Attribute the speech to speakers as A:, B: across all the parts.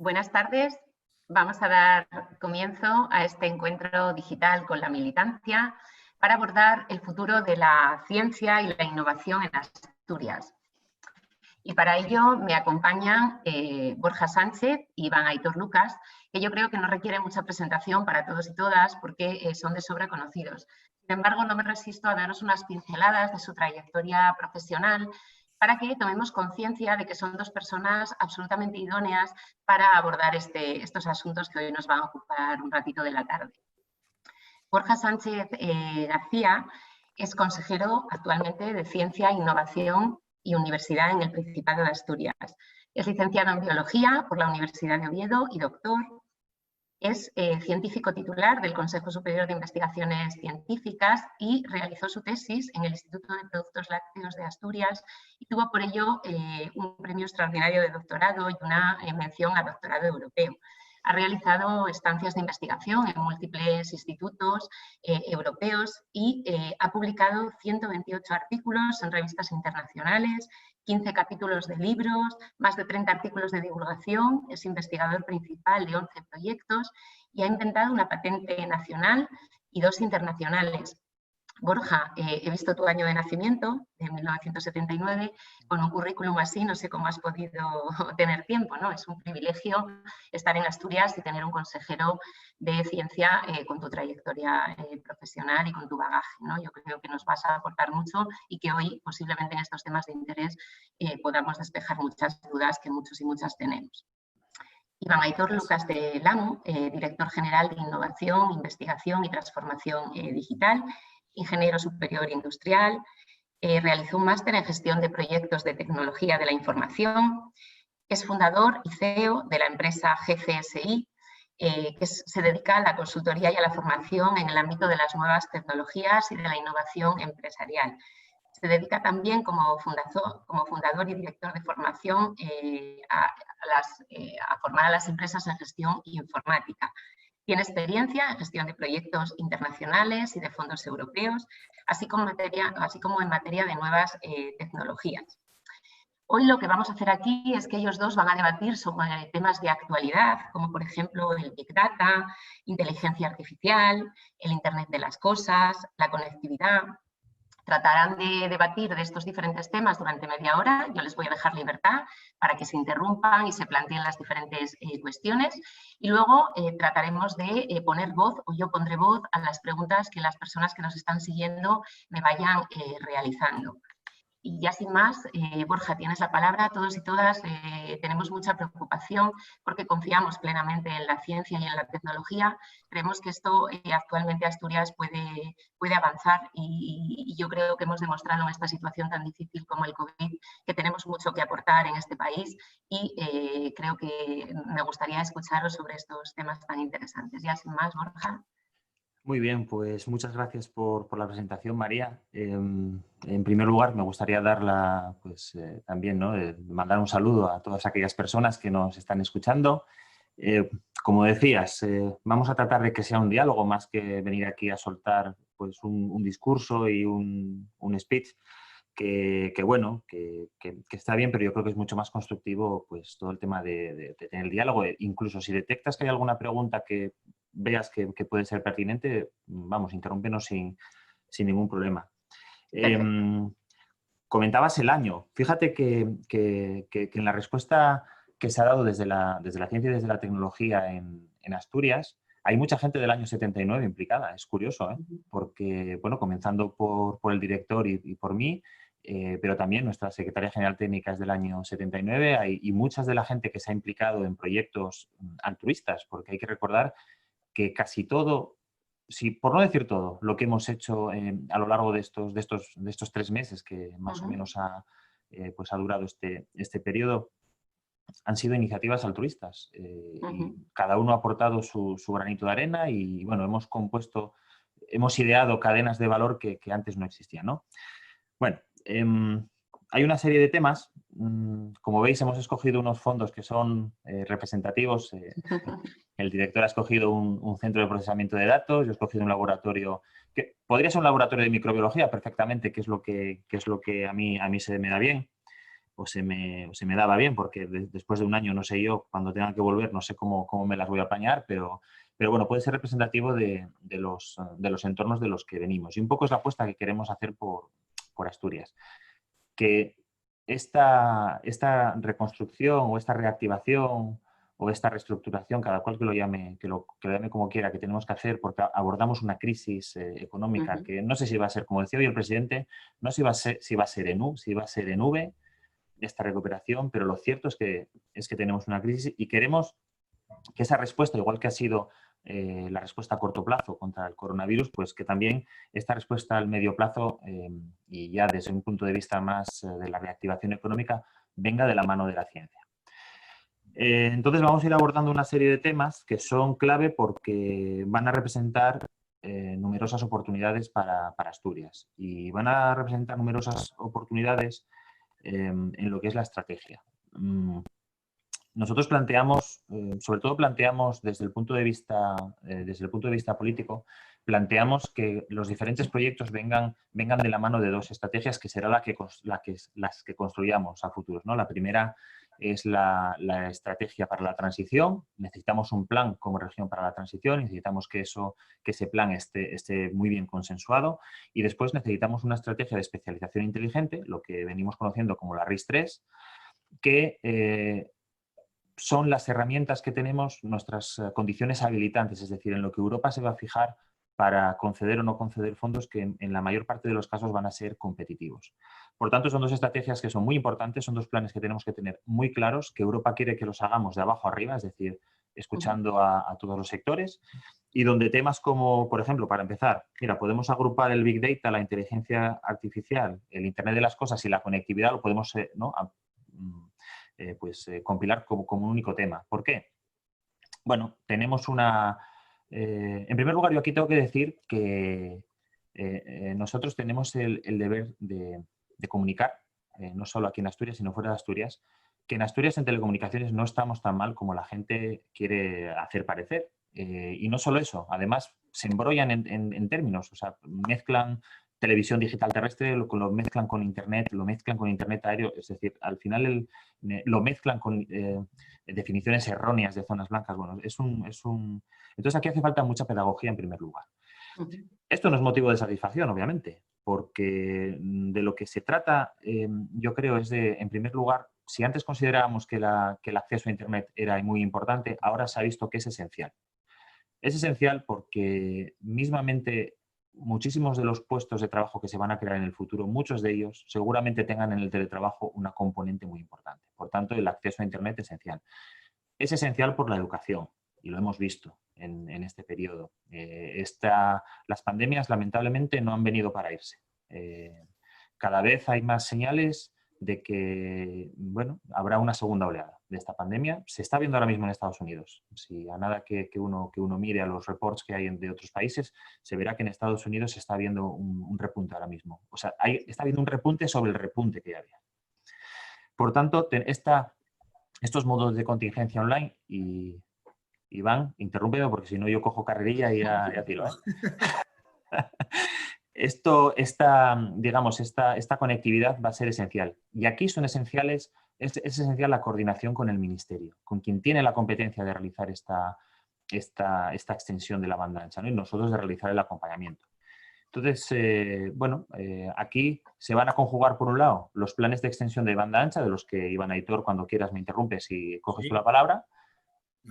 A: Buenas tardes. Vamos a dar comienzo a este encuentro digital con la militancia para abordar el futuro de la ciencia y la innovación en Asturias. Y para ello me acompañan Borja Sánchez y Iván Aitor Lucas, que yo creo que no requiere mucha presentación para todos y todas porque son de sobra conocidos. Sin embargo, no me resisto a daros unas pinceladas de su trayectoria profesional para que tomemos conciencia de que son dos personas absolutamente idóneas para abordar estos asuntos que hoy nos van a ocupar un ratito de la tarde. Borja Sánchez García es consejero actualmente de Ciencia, Innovación y Universidad en el Principado de Asturias. Es licenciado en Biología por la Universidad de Oviedo y doctor. Es científico titular del Consejo Superior de Investigaciones Científicas y realizó su tesis en el Instituto de Productos Lácteos de Asturias y tuvo por ello un premio extraordinario de doctorado y una mención a doctorado europeo. Ha realizado estancias de investigación en múltiples institutos europeos y ha publicado 128 artículos en revistas internacionales, 15 capítulos de libros, más de 30 artículos de divulgación, es investigador principal de 11 proyectos y ha inventado una patente nacional y 2 internacionales. Borja, he visto tu año de nacimiento, de 1979, con un currículum así, no sé cómo has podido tener tiempo, ¿no? Es un privilegio estar en Asturias y tener un consejero de ciencia con tu trayectoria profesional y con tu bagaje, ¿no? Yo creo que nos vas a aportar mucho y que hoy, posiblemente en estos temas de interés, podamos despejar muchas dudas que muchos y muchas tenemos. Iván Aitor Lucas de Lamu, director general de Innovación, Investigación y Transformación Digital, ingeniero superior industrial, realizó un máster en gestión de proyectos de tecnología de la información, es fundador y CEO de la empresa GCSI, que se dedica a la consultoría y a la formación en el ámbito de las nuevas tecnologías y de la innovación empresarial. Se dedica también como fundador y director de formación a formar a las empresas en gestión informática. Tiene experiencia en gestión de proyectos internacionales y de fondos europeos, así como en materia de nuevas tecnologías. Hoy lo que vamos a hacer aquí es que ellos dos van a debatir sobre temas de actualidad, como por ejemplo el Big Data, inteligencia artificial, el Internet de las cosas, la conectividad. Tratarán de debatir de estos diferentes temas durante media hora. Yo les voy a dejar libertad para que se interrumpan y se planteen las diferentes cuestiones. Y luego trataremos de poner voz, o yo pondré voz, a las preguntas que las personas que nos están siguiendo me vayan realizando. Y ya sin más, Borja, tienes la palabra. Todos y todas tenemos mucha preocupación porque confiamos plenamente en la ciencia y en la tecnología. Creemos que esto actualmente Asturias puede avanzar y yo creo que hemos demostrado en esta situación tan difícil como el COVID que tenemos mucho que aportar en este país y creo que me gustaría escucharos sobre estos temas tan interesantes. Ya sin más, Borja.
B: Muy bien, pues muchas gracias por la presentación, María. En primer lugar, me gustaría también, ¿no? Mandar un saludo a todas aquellas personas que nos están escuchando. Como decías, vamos a tratar de que sea un diálogo más que venir aquí a soltar pues, un discurso y un speech que está bien, pero yo creo que es mucho más constructivo pues, todo el tema de tener el diálogo. Incluso si detectas que hay alguna pregunta que veas que puede ser pertinente, vamos, interrúmpenos sin ningún problema. Comentabas el año. Fíjate que en la respuesta que se ha dado desde la ciencia y desde la tecnología en Asturias, hay mucha gente del año 79 implicada. Es curioso, ¿eh? Porque, bueno, comenzando por el director y por mí, pero también nuestra secretaria general técnica es del año 79 y muchas de la gente que se ha implicado en proyectos altruistas, porque hay que recordar que casi todo, por no decir todo, lo que hemos hecho a lo largo de estos 3 meses que más o menos ha durado este periodo, han sido iniciativas altruistas. Y cada uno ha aportado su granito de arena y, bueno, hemos ideado cadenas de valor que antes no existían, ¿no? Bueno, hay una serie de temas. Como veis, hemos escogido unos fondos que son representativos. El director ha escogido un centro de procesamiento de datos, yo he escogido un laboratorio que podría ser un laboratorio de microbiología perfectamente, que es lo que a mí se me da bien. o se me daba bien, porque después de un año, no sé yo, cuando tenga que volver, no sé cómo me las voy a apañar, pero bueno, puede ser representativo de los entornos de los que venimos. Y un poco es la apuesta que queremos hacer por Asturias. Que esta reconstrucción o esta reactivación o esta reestructuración, cada cual que lo llame como quiera, que tenemos que hacer porque abordamos una crisis económica que no sé si va a ser, como decía hoy el presidente, no sé si va a ser en U, si va a ser en V esta recuperación, pero lo cierto es que tenemos una crisis y queremos que esa respuesta, igual que ha sido la respuesta a corto plazo contra el coronavirus, pues que también esta respuesta al medio plazo y ya desde un punto de vista más de la reactivación económica venga de la mano de la ciencia. Entonces vamos a ir abordando una serie de temas que son clave porque van a representar numerosas oportunidades para Asturias y van a representar numerosas oportunidades en lo que es la estrategia. Nosotros planteamos, sobre todo planteamos desde el punto de vista político, planteamos que los diferentes proyectos vengan de la mano de dos estrategias que será las que construyamos a futuros, ¿no? La primera es la estrategia para la transición. Necesitamos un plan como región para la transición, necesitamos que ese plan esté muy bien consensuado y después necesitamos una estrategia de especialización inteligente, lo que venimos conociendo como la RIS3, que son las herramientas que tenemos, nuestras condiciones habilitantes, es decir, en lo que Europa se va a fijar para conceder o no conceder fondos que en la mayor parte de los casos van a ser competitivos. Por tanto, son dos estrategias que son muy importantes, son dos planes que tenemos que tener muy claros, que Europa quiere que los hagamos de abajo arriba, es decir, escuchando a todos los sectores, y donde temas como, por ejemplo, para empezar, mira, podemos agrupar el Big Data, la inteligencia artificial, el Internet de las cosas y la conectividad, lo podemos compilar como un único tema. ¿Por qué? Bueno, tenemos en primer lugar, yo aquí tengo que decir que nosotros tenemos el deber de comunicar, no solo aquí en Asturias, sino fuera de Asturias, que en Asturias en telecomunicaciones no estamos tan mal como la gente quiere hacer parecer. Y no solo eso, además se embrollan en términos, o sea, mezclan televisión digital terrestre, lo mezclan con Internet, lo mezclan con Internet aéreo, es decir, al final lo mezclan con definiciones erróneas de zonas blancas. Bueno, entonces aquí hace falta mucha pedagogía en primer lugar. Esto no es motivo de satisfacción, obviamente, porque de lo que se trata, yo creo, es de, en primer lugar, si antes considerábamos que el acceso a Internet era muy importante, ahora se ha visto que es esencial. Es esencial porque mismamente muchísimos de los puestos de trabajo que se van a crear en el futuro, muchos de ellos seguramente tengan en el teletrabajo una componente muy importante. Por tanto, el acceso a Internet es esencial. Es esencial por la educación, y lo hemos visto en este periodo. Las pandemias, lamentablemente, no han venido para irse. Cada vez hay más señales de que, bueno, habrá una segunda oleada de esta pandemia. Se está viendo ahora mismo en Estados Unidos. Si a nada que uno mire a los reports que hay de otros países, se verá que en Estados Unidos se está viendo un repunte ahora mismo. O sea, está habiendo un repunte sobre el repunte que ya había. Por tanto, estos modos de contingencia online y Iván, interrúmpeme porque si no yo cojo carrerilla y ya tiro, ¿eh? Esta conectividad va a ser esencial. Y aquí es esencial la coordinación con el Ministerio, con quien tiene la competencia de realizar esta extensión de la banda ancha, ¿no? Y nosotros de realizar el acompañamiento. Entonces, aquí se van a conjugar, por un lado, los planes de extensión de banda ancha, de los que Iván Aitor, cuando quieras me interrumpes y coges tú la palabra,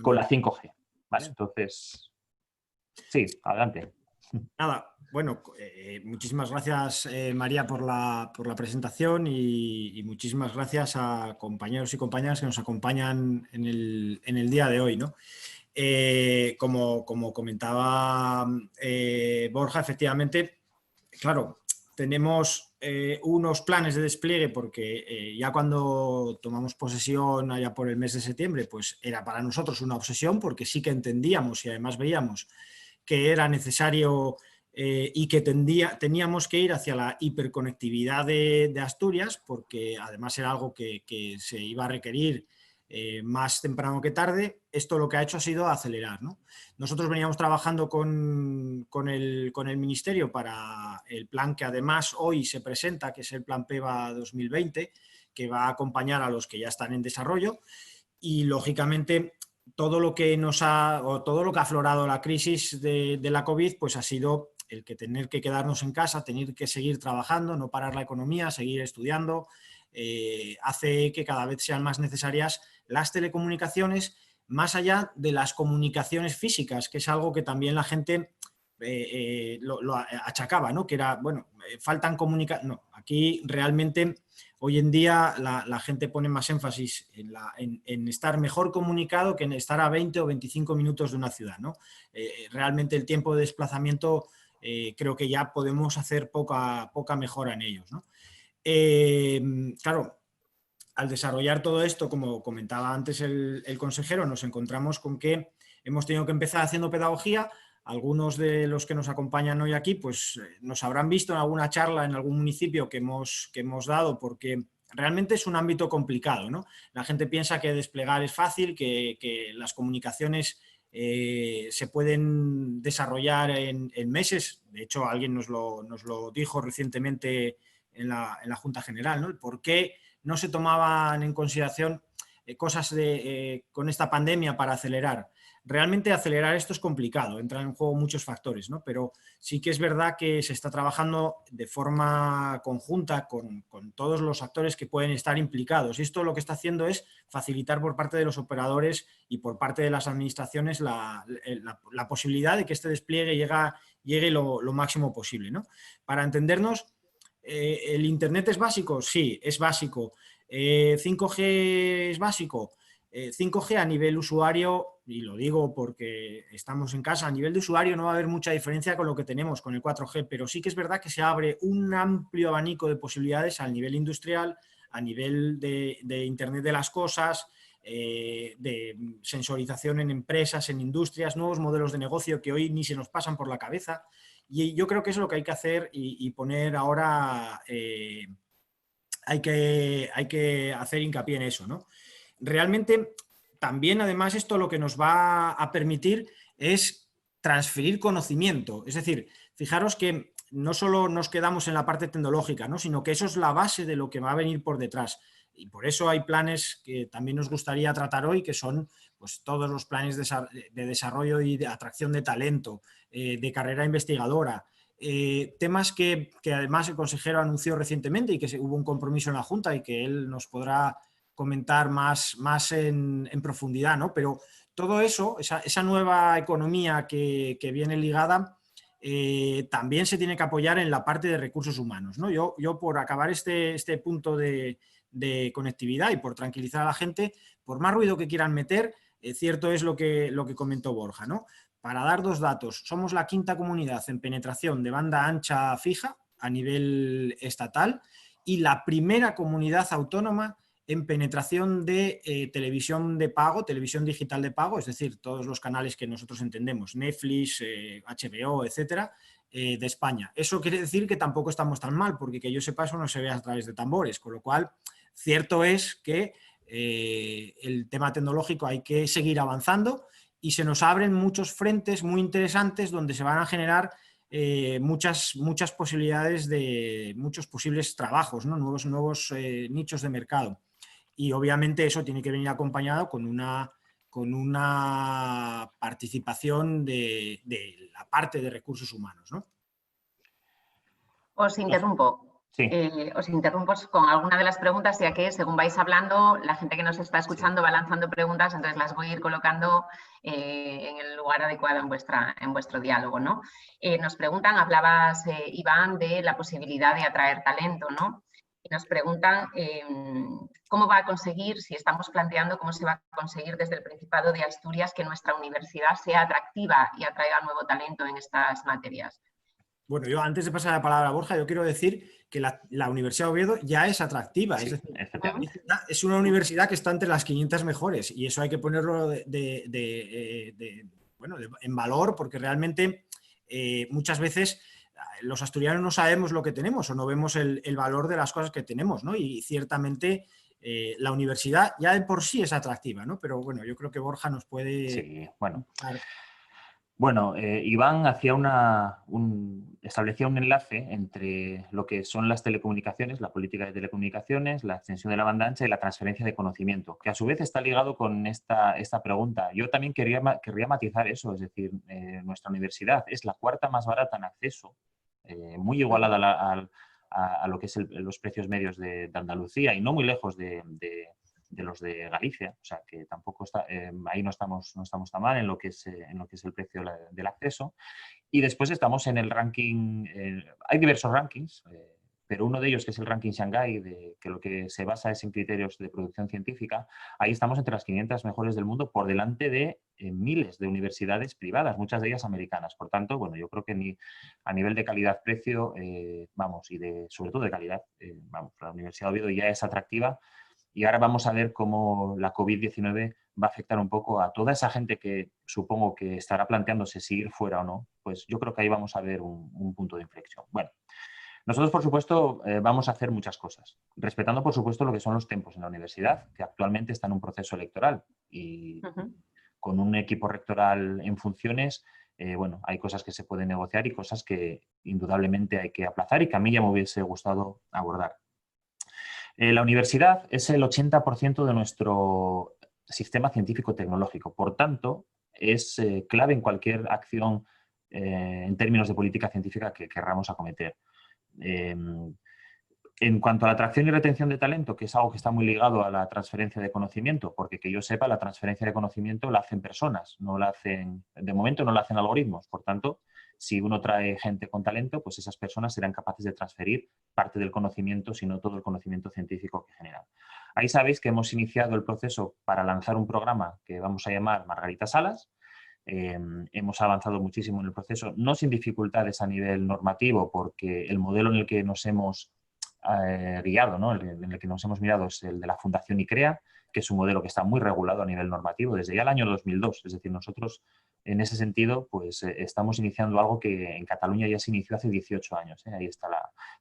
B: con la 5G. ¿Vale? Entonces, sí, adelante.
C: Nada, bueno, muchísimas gracias María por la presentación y muchísimas gracias a compañeros y compañeras que nos acompañan en el día de hoy, ¿no? Como comentaba Borja, efectivamente, claro, tenemos unos planes de despliegue porque ya cuando tomamos posesión allá por el mes de septiembre, pues era para nosotros una obsesión porque sí que entendíamos y además veíamos que era necesario y que teníamos que ir hacia la hiperconectividad de Asturias, porque además era algo que se iba a requerir más temprano que tarde. Esto lo que ha hecho ha sido acelerar, ¿no? Nosotros veníamos trabajando con el Ministerio para el plan que además hoy se presenta, que es el Plan PEVA 2020, que va a acompañar a los que ya están en desarrollo y, lógicamente, todo lo que ha aflorado la crisis de la COVID, pues ha sido el que tener que quedarnos en casa, tener que seguir trabajando, no parar la economía, seguir estudiando, hace que cada vez sean más necesarias las telecomunicaciones, más allá de las comunicaciones físicas, que es algo que también la gente lo achacaba, ¿no? Que era, bueno, faltan comunicaciones. No, aquí realmente hoy en día la gente pone más énfasis en estar mejor comunicado que en estar a 20 o 25 minutos de una ciudad, ¿no? Realmente el tiempo de desplazamiento creo que ya podemos hacer poca mejora en ellos, ¿no? Claro, al desarrollar todo esto, como comentaba antes el consejero, nos encontramos con que hemos tenido que empezar haciendo pedagogía. Algunos de los que nos acompañan hoy aquí pues nos habrán visto en alguna charla en algún municipio que hemos dado, porque realmente es un ámbito complicado, ¿no? La gente piensa que desplegar es fácil, que las comunicaciones se pueden desarrollar en meses. De hecho, alguien nos lo dijo recientemente en la Junta General, ¿no? ¿Por qué no se tomaban en consideración cosas con esta pandemia para acelerar? Realmente acelerar esto es complicado, entran en juego muchos factores, ¿no? Pero sí que es verdad que se está trabajando de forma conjunta con todos los actores que pueden estar implicados. Y esto lo que está haciendo es facilitar por parte de los operadores y por parte de las administraciones la posibilidad de que este despliegue llegue lo máximo posible, ¿no? Para entendernos, ¿el Internet es básico? Sí, es básico. ¿5G es básico? 5G a nivel usuario, y lo digo porque estamos en casa, a nivel de usuario no va a haber mucha diferencia con lo que tenemos con el 4G, pero sí que es verdad que se abre un amplio abanico de posibilidades a nivel industrial, a nivel de Internet de las cosas, de sensorización en empresas, en industrias, nuevos modelos de negocio que hoy ni se nos pasan por la cabeza. Y yo creo que eso es lo que hay que hacer y poner ahora, hay que hacer hincapié en eso, ¿no? Realmente, también, además, esto lo que nos va a permitir es transferir conocimiento. Es decir, fijaros que no solo nos quedamos en la parte tecnológica, ¿no? Sino que eso es la base de lo que va a venir por detrás. Y por eso hay planes que también nos gustaría tratar hoy, que son pues, todos los planes de desarrollo y de atracción de talento, de carrera investigadora, temas que además el consejero anunció recientemente y que hubo un compromiso en la Junta y que él nos podrá comentar más en profundidad, ¿no? Pero todo eso, esa nueva economía que viene ligada, también se tiene que apoyar en la parte de recursos humanos, ¿no? Yo por acabar este punto de conectividad y por tranquilizar a la gente, por más ruido que quieran meter, cierto es lo que comentó Borja, ¿no? Para dar dos datos, somos la 5ª comunidad en penetración de banda ancha fija a nivel estatal y la primera comunidad autónoma en penetración de televisión de pago, televisión digital de pago, es decir, todos los canales que nosotros entendemos, Netflix, HBO, etcétera, de España. Eso quiere decir que tampoco estamos tan mal, porque que yo sepa eso no se ve a través de tambores, con lo cual cierto es que el tema tecnológico hay que seguir avanzando y se nos abren muchos frentes muy interesantes donde se van a generar muchas posibilidades de muchos posibles trabajos, ¿no? nuevos nichos de mercado. Y obviamente eso tiene que venir acompañado con una participación de la parte de recursos humanos, ¿no?
A: Os interrumpo. Sí. Os interrumpo con alguna de las preguntas, ya que según vais hablando, la gente que nos está escuchando va lanzando preguntas, entonces las voy a ir colocando en el lugar adecuado en vuestro diálogo, ¿no? Nos preguntan, hablabas, Iván, de la posibilidad de atraer talento, ¿no? Y nos preguntan cómo va a conseguir, si estamos planteando cómo se va a conseguir desde el Principado de Asturias que nuestra universidad sea atractiva y atraiga nuevo talento en estas materias.
C: Bueno, yo antes de pasar la palabra a Borja, yo quiero decir que la Universidad de Oviedo ya es atractiva, sí, es decir, es una universidad que está entre las 500 mejores y eso hay que ponerlo en valor porque realmente muchas veces los asturianos no sabemos lo que tenemos o no vemos el valor de las cosas que tenemos, ¿no? Y ciertamente la universidad ya de por sí es atractiva, ¿no? Pero bueno, yo creo que Borja nos puede...
B: Sí, bueno. Bueno, Iván establecía un enlace entre lo que son las telecomunicaciones, la política de telecomunicaciones, la extensión de la banda ancha y la transferencia de conocimiento, que a su vez está ligado con esta pregunta. Yo también querría matizar eso, es decir, nuestra universidad es la cuarta más barata en acceso, muy igualada a lo que es los precios medios de Andalucía y no muy lejos de los de Galicia, o sea que tampoco está, ahí no estamos tan mal en lo que es el precio del acceso. Y después estamos en el ranking, hay diversos rankings, pero uno de ellos, que es el ranking Shanghai, que lo que se basa es en criterios de producción científica, ahí estamos entre las 500 mejores del mundo por delante de miles de universidades privadas, muchas de ellas americanas. Por tanto, bueno, yo creo que a nivel de calidad-precio, vamos, y sobre todo de calidad, vamos, la Universidad de Oviedo ya es atractiva. Y ahora vamos a ver cómo la COVID-19 va a afectar un poco a toda esa gente que supongo que estará planteándose si ir fuera o no. Pues yo creo que ahí vamos a ver un punto de inflexión. Bueno, nosotros, por supuesto, vamos a hacer muchas cosas, respetando, por supuesto, lo que son los tiempos en la universidad, que actualmente está en un proceso electoral y con un equipo rectoral en funciones, bueno, hay cosas que se pueden negociar y cosas que indudablemente hay que aplazar y que a mí ya me hubiese gustado abordar. La universidad es el 80% de nuestro sistema científico-tecnológico. Por tanto, es clave en cualquier acción en términos de política científica que querramos acometer. En cuanto a la atracción y retención de talento, que es algo que está muy ligado a la transferencia de conocimiento, porque que yo sepa, la transferencia de conocimiento la hacen personas, de momento no la hacen algoritmos. Por tanto, si uno trae gente con talento, pues esas personas serán capaces de transferir parte del conocimiento, si no todo el conocimiento científico que generan. Ahí sabéis que hemos iniciado el proceso para lanzar un programa que vamos a llamar Margarita Salas. Hemos avanzado muchísimo en el proceso, no sin dificultades a nivel normativo, porque el modelo en el que nos hemos guiado, ¿no? En el que nos hemos mirado es el de la Fundación ICREA, que es un modelo que está muy regulado a nivel normativo desde ya el año 2002. Es decir, nosotros en ese sentido pues estamos iniciando algo que en Cataluña ya se inició hace 18 años. Ahí está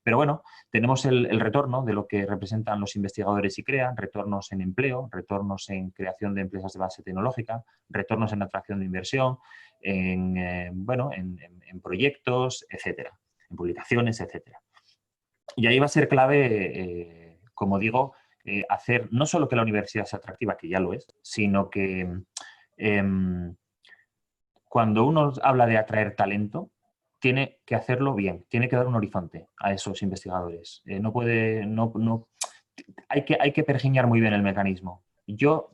B: Pero bueno, tenemos el retorno de lo que representan los investigadores ICREA, retornos en empleo, retornos en creación de empresas de base tecnológica, retornos en atracción de inversión, en proyectos, etcétera, en publicaciones, etcétera. Y ahí va a ser clave, como digo, hacer no solo que la universidad sea atractiva, que ya lo es, sino que cuando uno habla de atraer talento, tiene que hacerlo bien, tiene que dar un horizonte a esos investigadores. Hay que pergeñar muy bien el mecanismo. Yo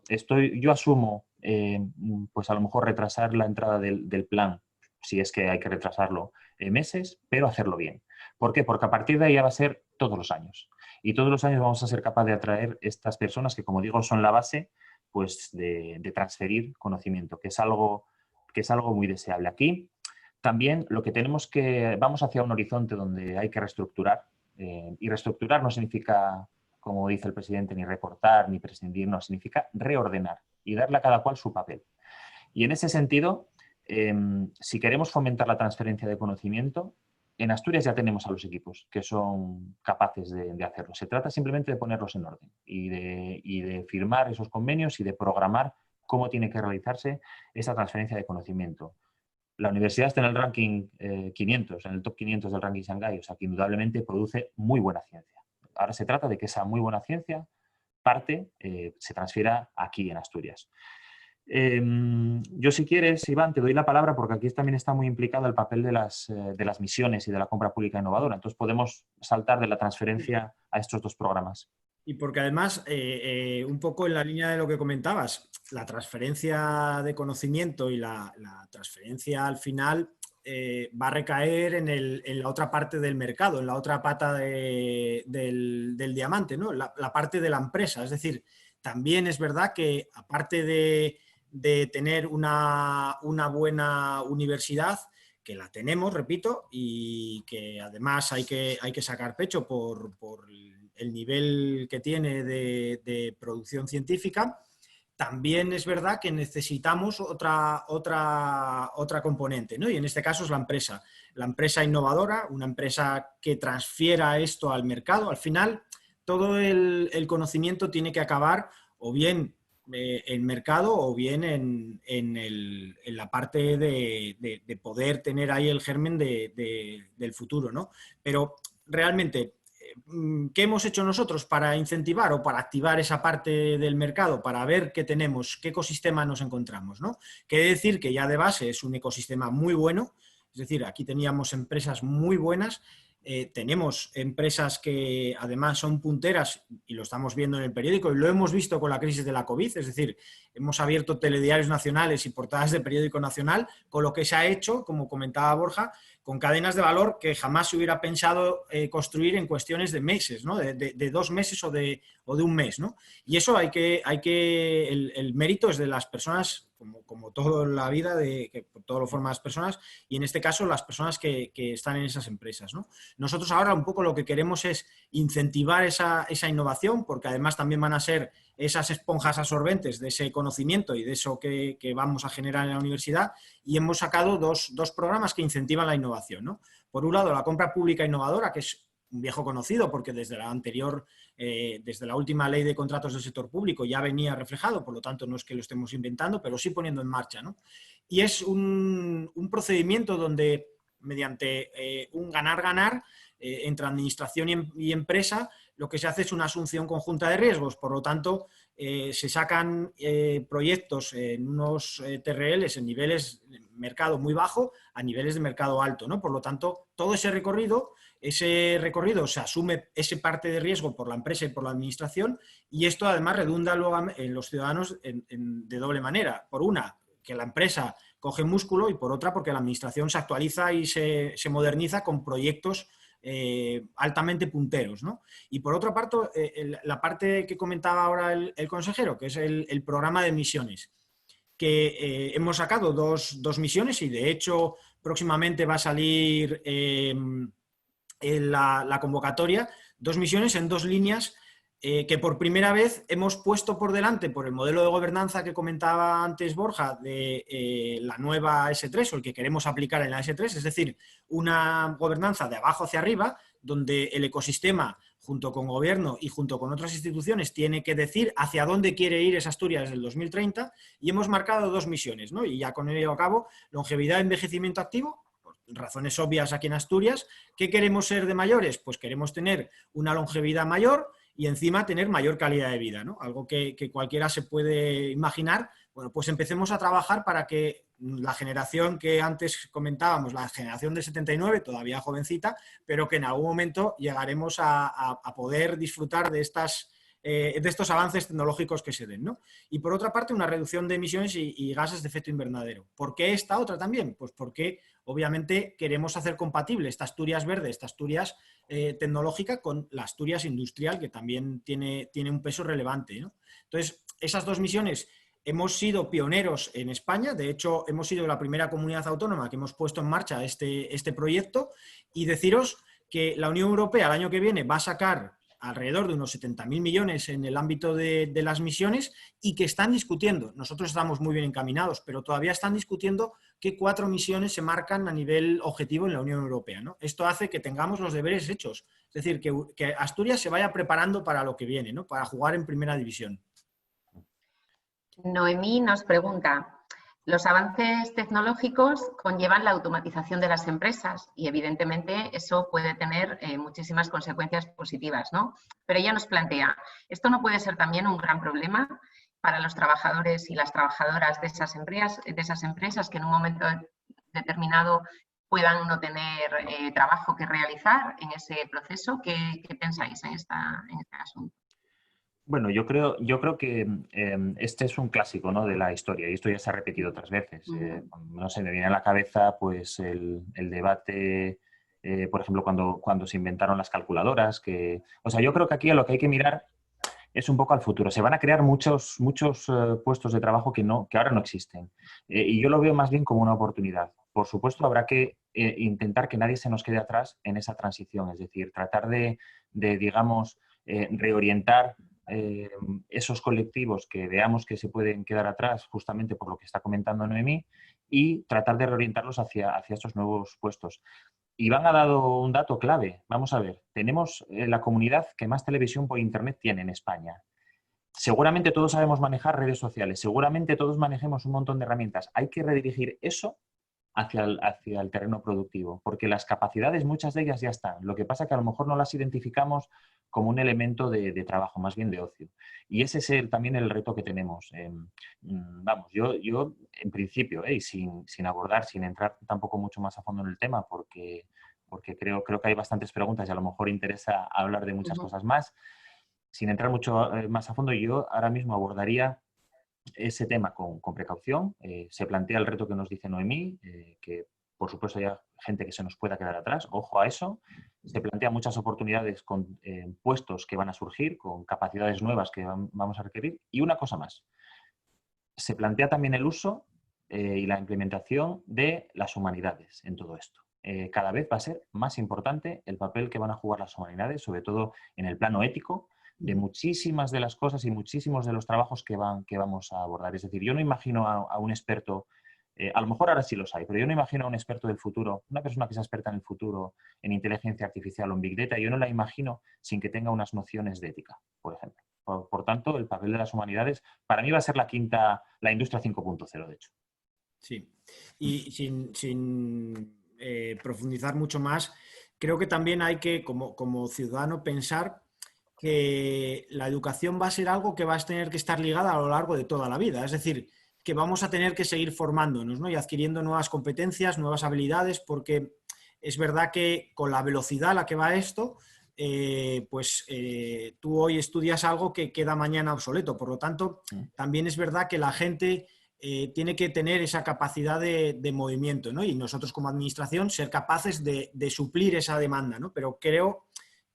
B: asumo, pues a lo mejor retrasar la entrada del plan, si es que hay que retrasarlo, meses, pero hacerlo bien. ¿Por qué? Porque a partir de ahí ya va a ser todos los años. Y todos los años vamos a ser capaces de atraer estas personas que, como digo, son la base pues, de transferir conocimiento, que es algo muy deseable. Aquí también vamos hacia un horizonte donde hay que reestructurar. Y reestructurar no significa, como dice el presidente, ni recortar, ni prescindir, no, significa reordenar y darle a cada cual su papel. Y en ese sentido, si queremos fomentar la transferencia de conocimiento, en Asturias ya tenemos a los equipos que son capaces de hacerlo. Se trata simplemente de ponerlos en orden y de firmar esos convenios y de programar cómo tiene que realizarse esa transferencia de conocimiento. La universidad está en el ranking 500, en el top 500 del ranking Shanghai, o sea que indudablemente produce muy buena ciencia. Ahora se trata de que esa muy buena ciencia se transfiera aquí en Asturias. Yo, si quieres, Iván, te doy la palabra porque aquí también está muy implicado el papel de las misiones y de la compra pública innovadora. Entonces podemos saltar de la transferencia a estos dos programas.
C: Y porque además, un poco en la línea de lo que comentabas, la transferencia de conocimiento y la transferencia al final va a recaer en la otra parte del mercado, en la otra pata del diamante, ¿no? La parte de la empresa. Es decir, también es verdad que aparte de tener una buena universidad, que la tenemos, repito, y que además hay que sacar pecho por el nivel que tiene de producción científica, también es verdad que necesitamos otra componente, ¿no? Y en este caso es la empresa innovadora, una empresa que transfiera esto al mercado. Al final, todo el conocimiento tiene que acabar o bien en mercado o bien en la parte de poder tener ahí el germen del futuro, ¿no? Pero realmente, ¿qué hemos hecho nosotros para incentivar o para activar esa parte del mercado, para ver qué tenemos, qué ecosistema nos encontramos, ¿no? Quiere decir que ya de base es un ecosistema muy bueno, es decir, aquí teníamos empresas muy buenas. Tenemos empresas que además son punteras y lo estamos viendo en el periódico y lo hemos visto con la crisis de la COVID, es decir, hemos abierto telediarios nacionales y portadas de periódico nacional con lo que se ha hecho, como comentaba Borja, con cadenas de valor que jamás se hubiera pensado construir en cuestiones de meses, ¿no? de 2 meses o de un mes, ¿no? Y eso el mérito es de las personas, como toda la vida, que todo lo forman las personas, y en este caso las personas que están en esas empresas, ¿no? Nosotros ahora un poco lo que queremos es incentivar esa innovación, porque además también van a ser esas esponjas absorbentes de ese conocimiento y de eso que vamos a generar en la universidad, y hemos sacado dos programas que incentivan la innovación, ¿no? Por un lado, la compra pública innovadora, que es un viejo conocido porque desde la última ley de contratos del sector público ya venía reflejado, por lo tanto no es que lo estemos inventando, pero sí poniendo en marcha, ¿no? Y es un procedimiento donde mediante un ganar-ganar entre administración y empresa, lo que se hace es una asunción conjunta de riesgos. Por lo tanto, se sacan proyectos en unos TRLs en niveles de mercado muy bajo a niveles de mercado alto, ¿no? Por lo tanto, todo ese recorrido se asume ese parte de riesgo por la empresa y por la administración, y esto además redunda luego en los ciudadanos de doble manera. Por una, que la empresa coge músculo, y por otra, porque la administración se actualiza y se moderniza con proyectos altamente punteros, ¿no? Y por otra parte, la parte que comentaba ahora el consejero, que es el programa de misiones, que hemos sacado dos misiones, y de hecho próximamente va a salir la convocatoria, 2 misiones en 2 líneas que por primera vez hemos puesto por delante, por el modelo de gobernanza que comentaba antes Borja, de la nueva S3 o el que queremos aplicar en la S3, es decir, una gobernanza de abajo hacia arriba, donde el ecosistema, junto con gobierno y junto con otras instituciones, tiene que decir hacia dónde quiere ir esa Asturias desde el 2030, y hemos marcado 2 misiones, ¿no? Y ya con ello a cabo, longevidad y envejecimiento activo, razones obvias aquí en Asturias. ¿Qué queremos ser de mayores? Pues queremos tener una longevidad mayor y encima tener mayor calidad de vida, ¿no? Algo que cualquiera se puede imaginar. Bueno, pues empecemos a trabajar para que la generación que antes comentábamos, la generación del 79, todavía jovencita, pero que en algún momento llegaremos a poder disfrutar de estos avances tecnológicos que se den, ¿no? Y por otra parte, una reducción de emisiones y gases de efecto invernadero. ¿Por qué esta otra también? Pues porque obviamente queremos hacer compatible esta Asturias verde, esta Asturias tecnológica, con la Asturias industrial, que también tiene un peso relevante, ¿no? Entonces, esas 2 misiones hemos sido pioneros en España. De hecho, hemos sido la primera comunidad autónoma que hemos puesto en marcha este proyecto, y deciros que la Unión Europea el año que viene va a sacar alrededor de unos 70.000 millones en el ámbito de las misiones, y que están discutiendo, nosotros estamos muy bien encaminados, pero todavía están discutiendo qué 4 misiones se marcan a nivel objetivo en la Unión Europea, ¿no? Esto hace que tengamos los deberes hechos, es decir, que Asturias se vaya preparando para lo que viene, ¿no? Para jugar en primera división.
A: Noemí nos pregunta: los avances tecnológicos conllevan la automatización de las empresas y evidentemente eso puede tener muchísimas consecuencias positivas, ¿no? Pero ella nos plantea, ¿esto no puede ser también un gran problema para los trabajadores y las trabajadoras de esas empresas que en un momento determinado puedan no tener trabajo que realizar en ese proceso? ¿Qué pensáis en este asunto?
B: Bueno, yo creo que este es un clásico, ¿no?, de la historia, y esto ya se ha repetido otras veces. No sé, me viene a la cabeza pues el debate, por ejemplo, cuando se inventaron las calculadoras. O sea, yo creo que aquí lo que hay que mirar es un poco al futuro. Se van a crear muchos puestos de trabajo que ahora no existen. Y yo lo veo más bien como una oportunidad. Por supuesto, habrá que intentar que nadie se nos quede atrás en esa transición, es decir, tratar de digamos, reorientar esos colectivos que veamos que se pueden quedar atrás, justamente por lo que está comentando Noemí, y tratar de reorientarlos hacia estos nuevos puestos. Iván ha dado un dato clave. Vamos a ver, tenemos la comunidad que más televisión por internet tiene en España. seguramente todos sabemos manejar redes sociales, seguramente todos manejemos un montón de herramientas. Hay que redirigir eso hacia el terreno productivo, porque las capacidades, muchas de ellas ya están. Lo que pasa es que a lo mejor no las identificamos como un elemento de trabajo, más bien de ocio. Y ese es también el reto que tenemos. Vamos, yo en principio, y sin abordar, sin entrar tampoco mucho más a fondo en el tema, porque creo que hay bastantes preguntas y a lo mejor interesa hablar de muchas cosas más. Sin entrar mucho más a fondo, yo ahora mismo abordaría ese tema con precaución. Se plantea el reto que nos dice Noemí, que por supuesto hay gente que se nos pueda quedar atrás, ojo a eso. Se plantea muchas oportunidades con puestos que van a surgir, con capacidades nuevas que vamos a requerir. Y una cosa más, se plantea también el uso y la implementación de las humanidades en todo esto. Cada vez va a ser más importante el papel que van a jugar las humanidades, sobre todo en el plano ético, de muchísimas de las cosas y muchísimos de los trabajos que vamos a abordar. Es decir, yo no imagino a un experto, a lo mejor ahora sí los hay, pero yo no imagino a un experto del futuro, una persona que sea experta en el futuro, en inteligencia artificial o en Big Data, yo no la imagino sin que tenga unas nociones de ética, por ejemplo. Por tanto, el papel de las humanidades para mí va a ser la industria 5.0, de hecho.
C: Sí, y sin profundizar mucho más, creo que también hay que, como ciudadano, pensar que la educación va a ser algo que va a tener que estar ligada a lo largo de toda la vida. Es decir, que vamos a tener que seguir formándonos, ¿no? Y adquiriendo nuevas competencias, nuevas habilidades, porque es verdad que con la velocidad a la que va esto, tú hoy estudias algo que queda mañana obsoleto. Por lo tanto, también es verdad que la gente tiene que tener esa capacidad de movimiento, ¿no? Y nosotros como administración ser capaces de suplir esa demanda, ¿no? Pero creo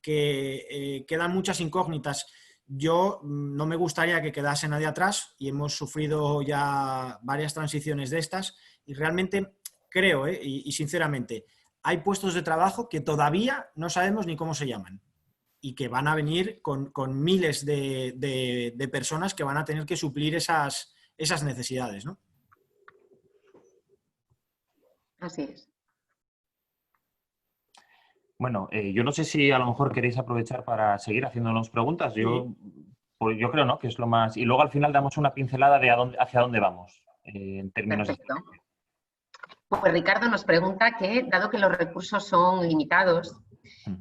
C: que quedan muchas incógnitas. Yo no me gustaría que quedase nadie atrás y hemos sufrido ya varias transiciones de estas y realmente creo, y sinceramente, hay puestos de trabajo que todavía no sabemos ni cómo se llaman y que van a venir con miles de personas que van a tener que suplir esas necesidades, ¿no?
A: Así es.
B: Bueno, yo no sé si a lo mejor queréis aprovechar para seguir haciéndonos preguntas. Yo creo, ¿no?, que es lo más... Y luego al final damos una pincelada de hacia dónde vamos en términos de...
A: Perfecto. Pues Ricardo nos pregunta que, dado que los recursos son limitados,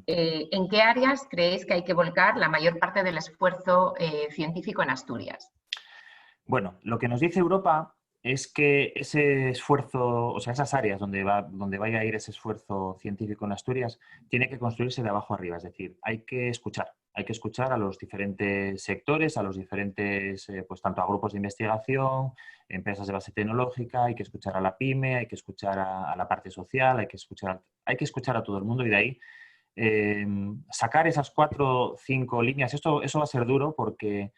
A: ¿en qué áreas creéis que hay que volcar la mayor parte del esfuerzo científico en Asturias?
B: Bueno, lo que nos dice Europa es que ese esfuerzo, o sea, esas áreas donde vaya a ir ese esfuerzo científico en Asturias, tiene que construirse de abajo arriba. Es decir, hay que escuchar a los diferentes sectores, a los diferentes, pues tanto a grupos de investigación, empresas de base tecnológica, hay que escuchar a la pyme, hay que escuchar a la parte social, hay que escuchar a todo el mundo y de ahí sacar esas 4 o 5 líneas. Eso va a ser duro porque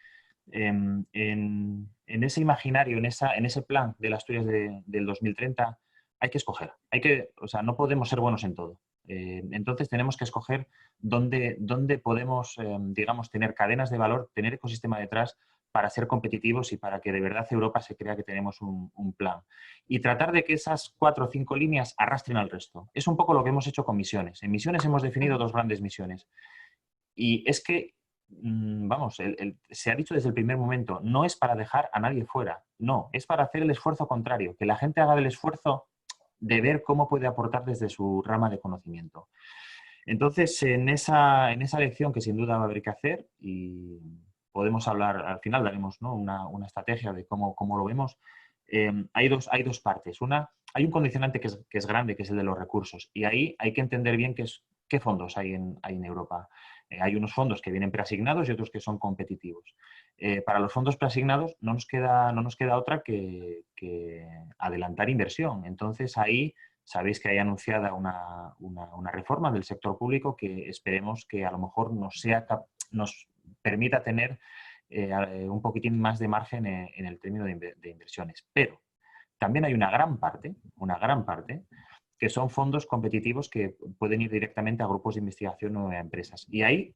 B: en ese imaginario, en ese plan de las Asturias del 2030, hay que escoger. O sea, no podemos ser buenos en todo. Entonces tenemos que escoger dónde podemos, digamos, tener cadenas de valor, tener ecosistema detrás para ser competitivos y para que de verdad Europa se crea que tenemos un plan. Y tratar de que esas 4 o 5 líneas arrastren al resto. Es un poco lo que hemos hecho con misiones. En misiones hemos definido 2 grandes misiones. Y es que vamos, se ha dicho desde el primer momento, no es para dejar a nadie fuera, no, es para hacer el esfuerzo contrario, que la gente haga el esfuerzo de ver cómo puede aportar desde su rama de conocimiento. Entonces, en esa lección que sin duda va a haber que hacer, y podemos hablar, al final daremos, ¿no?, una estrategia de cómo lo vemos, hay dos partes. Hay un condicionante que es grande, que es el de los recursos, y ahí hay que entender bien qué fondos hay en Europa. Hay unos fondos que vienen preasignados y otros que son competitivos. Para los fondos preasignados no nos queda otra que adelantar inversión. Entonces ahí sabéis que hay anunciada una reforma del sector público que esperemos que a lo mejor nos permita tener un poquitín más de margen en el término de inversiones. Pero también hay una gran parte que son fondos competitivos que pueden ir directamente a grupos de investigación o a empresas. Y ahí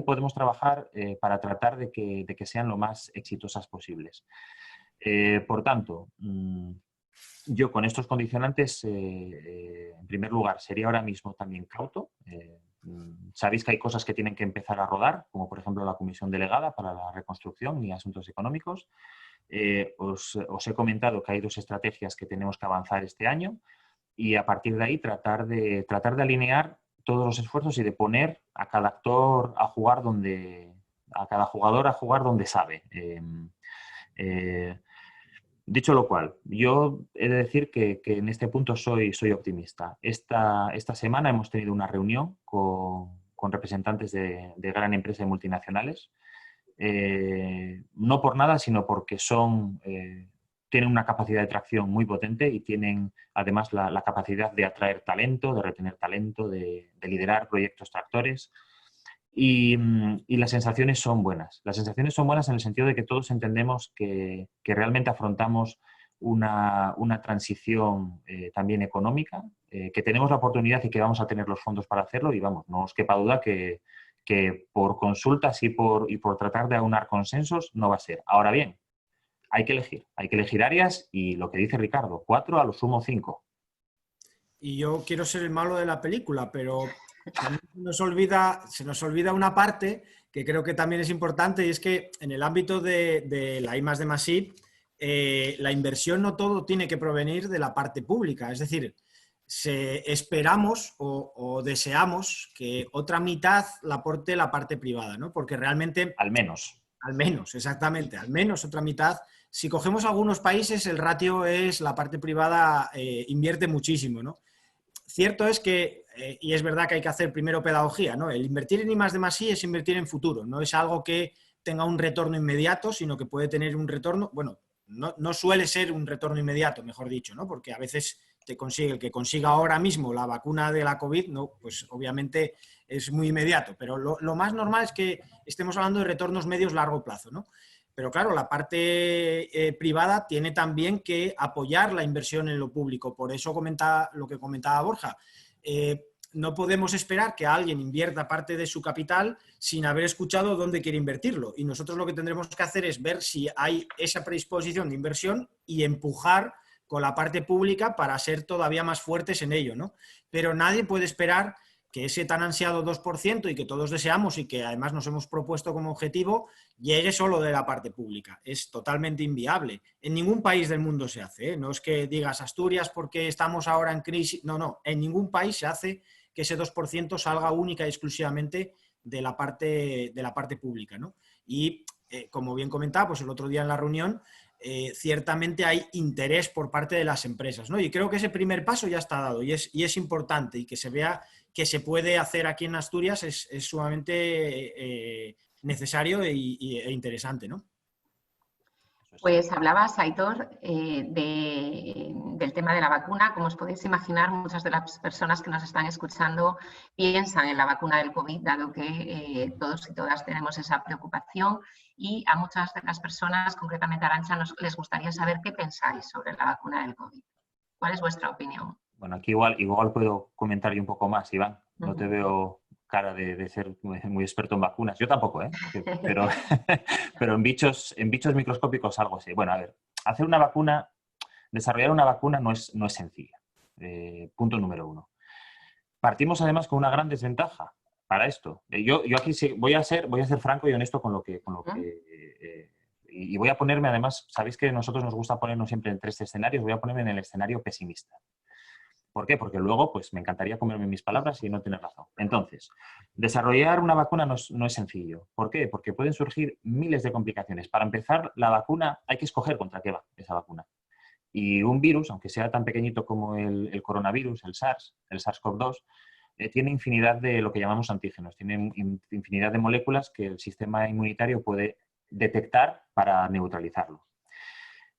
B: podemos trabajar para tratar de que sean lo más exitosas posibles. Por tanto, yo con estos condicionantes, en primer lugar, sería ahora mismo también cauto. Sabéis que hay cosas que tienen que empezar a rodar, como por ejemplo la Comisión Delegada para la Reconstrucción y Asuntos Económicos. Os he comentado que hay 2 estrategias que tenemos que avanzar este año y a partir de ahí tratar de alinear todos los esfuerzos y de poner a cada actor a jugar a cada jugador a jugar donde sabe. Dicho lo cual, yo he de decir que en este punto soy optimista. Esta semana hemos tenido una reunión con representantes de gran empresa y multinacionales. No por nada, sino porque tienen una capacidad de tracción muy potente y tienen además la capacidad de atraer talento, de retener talento, de liderar proyectos tractores. Y las sensaciones son buenas. Las sensaciones son buenas en el sentido de que todos entendemos que realmente afrontamos una transición también económica, que tenemos la oportunidad y que vamos a tener los fondos para hacerlo y vamos, no os quepa duda que por consultas y por tratar de aunar consensos no va a ser. Ahora bien, hay que elegir áreas y lo que dice Ricardo, 4 a lo sumo 5.
C: Y yo quiero ser el malo de la película, pero también se nos olvida una parte que creo que también es importante y es que en el ámbito de la I+D+I, la inversión no todo tiene que provenir de la parte pública. Es decir, esperamos o deseamos que otra mitad la aporte la parte privada, ¿no? Porque realmente...
B: Al menos,
C: exactamente, al menos otra mitad. Si cogemos algunos países, el ratio es la parte privada invierte muchísimo, ¿no? Cierto es que, y es verdad que hay que hacer primero pedagogía, ¿no? El invertir en I+D+I es invertir en futuro, no es algo que tenga un retorno inmediato, sino que puede tener un retorno, bueno, no suele ser un retorno inmediato, mejor dicho, ¿no? Porque a veces el que consiga ahora mismo la vacuna de la COVID, no, pues obviamente es muy inmediato, pero lo más normal es que estemos hablando de retornos medios largo plazo, ¿no? Pero claro, la parte privada tiene también que apoyar la inversión en lo público. Por eso lo que comentaba Borja. No podemos esperar que alguien invierta parte de su capital sin haber escuchado dónde quiere invertirlo. Y nosotros lo que tendremos que hacer es ver si hay esa predisposición de inversión y empujar con la parte pública para ser todavía más fuertes en ello, ¿no? Pero nadie puede esperar que ese tan ansiado 2% y que todos deseamos y que además nos hemos propuesto como objetivo llegue solo de la parte pública. Es totalmente inviable. En ningún país del mundo se hace, ¿eh? No es que digas Asturias porque estamos ahora en crisis. No. En ningún país se hace que ese 2% salga única y exclusivamente de la parte pública, ¿no? Y como bien comentaba, pues el otro día en la reunión, ciertamente hay interés por parte de las empresas, ¿no? Y creo que ese primer paso ya está dado y es importante y que se vea que se puede hacer aquí en Asturias es sumamente necesario e interesante, ¿no?
A: Pues hablabas, Aitor, del tema de la vacuna. Como os podéis imaginar, muchas de las personas que nos están escuchando piensan en la vacuna del COVID, dado que todos y todas tenemos esa preocupación. Y a muchas de las personas, concretamente a Arantxa, les gustaría saber qué pensáis sobre la vacuna del COVID. ¿Cuál es vuestra opinión?
B: Bueno, aquí igual puedo comentar yo un poco más, Iván. No te veo cara de ser muy experto en vacunas. Yo tampoco, ¿eh? Pero en bichos microscópicos algo así. Bueno, a ver, desarrollar una vacuna no es sencilla. Punto número 1. Partimos además con una gran desventaja para esto. Yo aquí sí voy a ser franco y honesto con lo que y voy a ponerme además, sabéis que a nosotros nos gusta ponernos siempre en 3 escenarios, voy a ponerme en el escenario pesimista. ¿Por qué? Porque luego pues me encantaría comerme mis palabras y no tener razón. Entonces, desarrollar una vacuna no es sencillo. ¿Por qué? Porque pueden surgir miles de complicaciones. Para empezar, la vacuna hay que escoger contra qué va esa vacuna. Y un virus, aunque sea tan pequeñito como el coronavirus, el SARS-CoV-2, tiene infinidad de lo que llamamos antígenos. Tiene infinidad de moléculas que el sistema inmunitario puede detectar para neutralizarlo.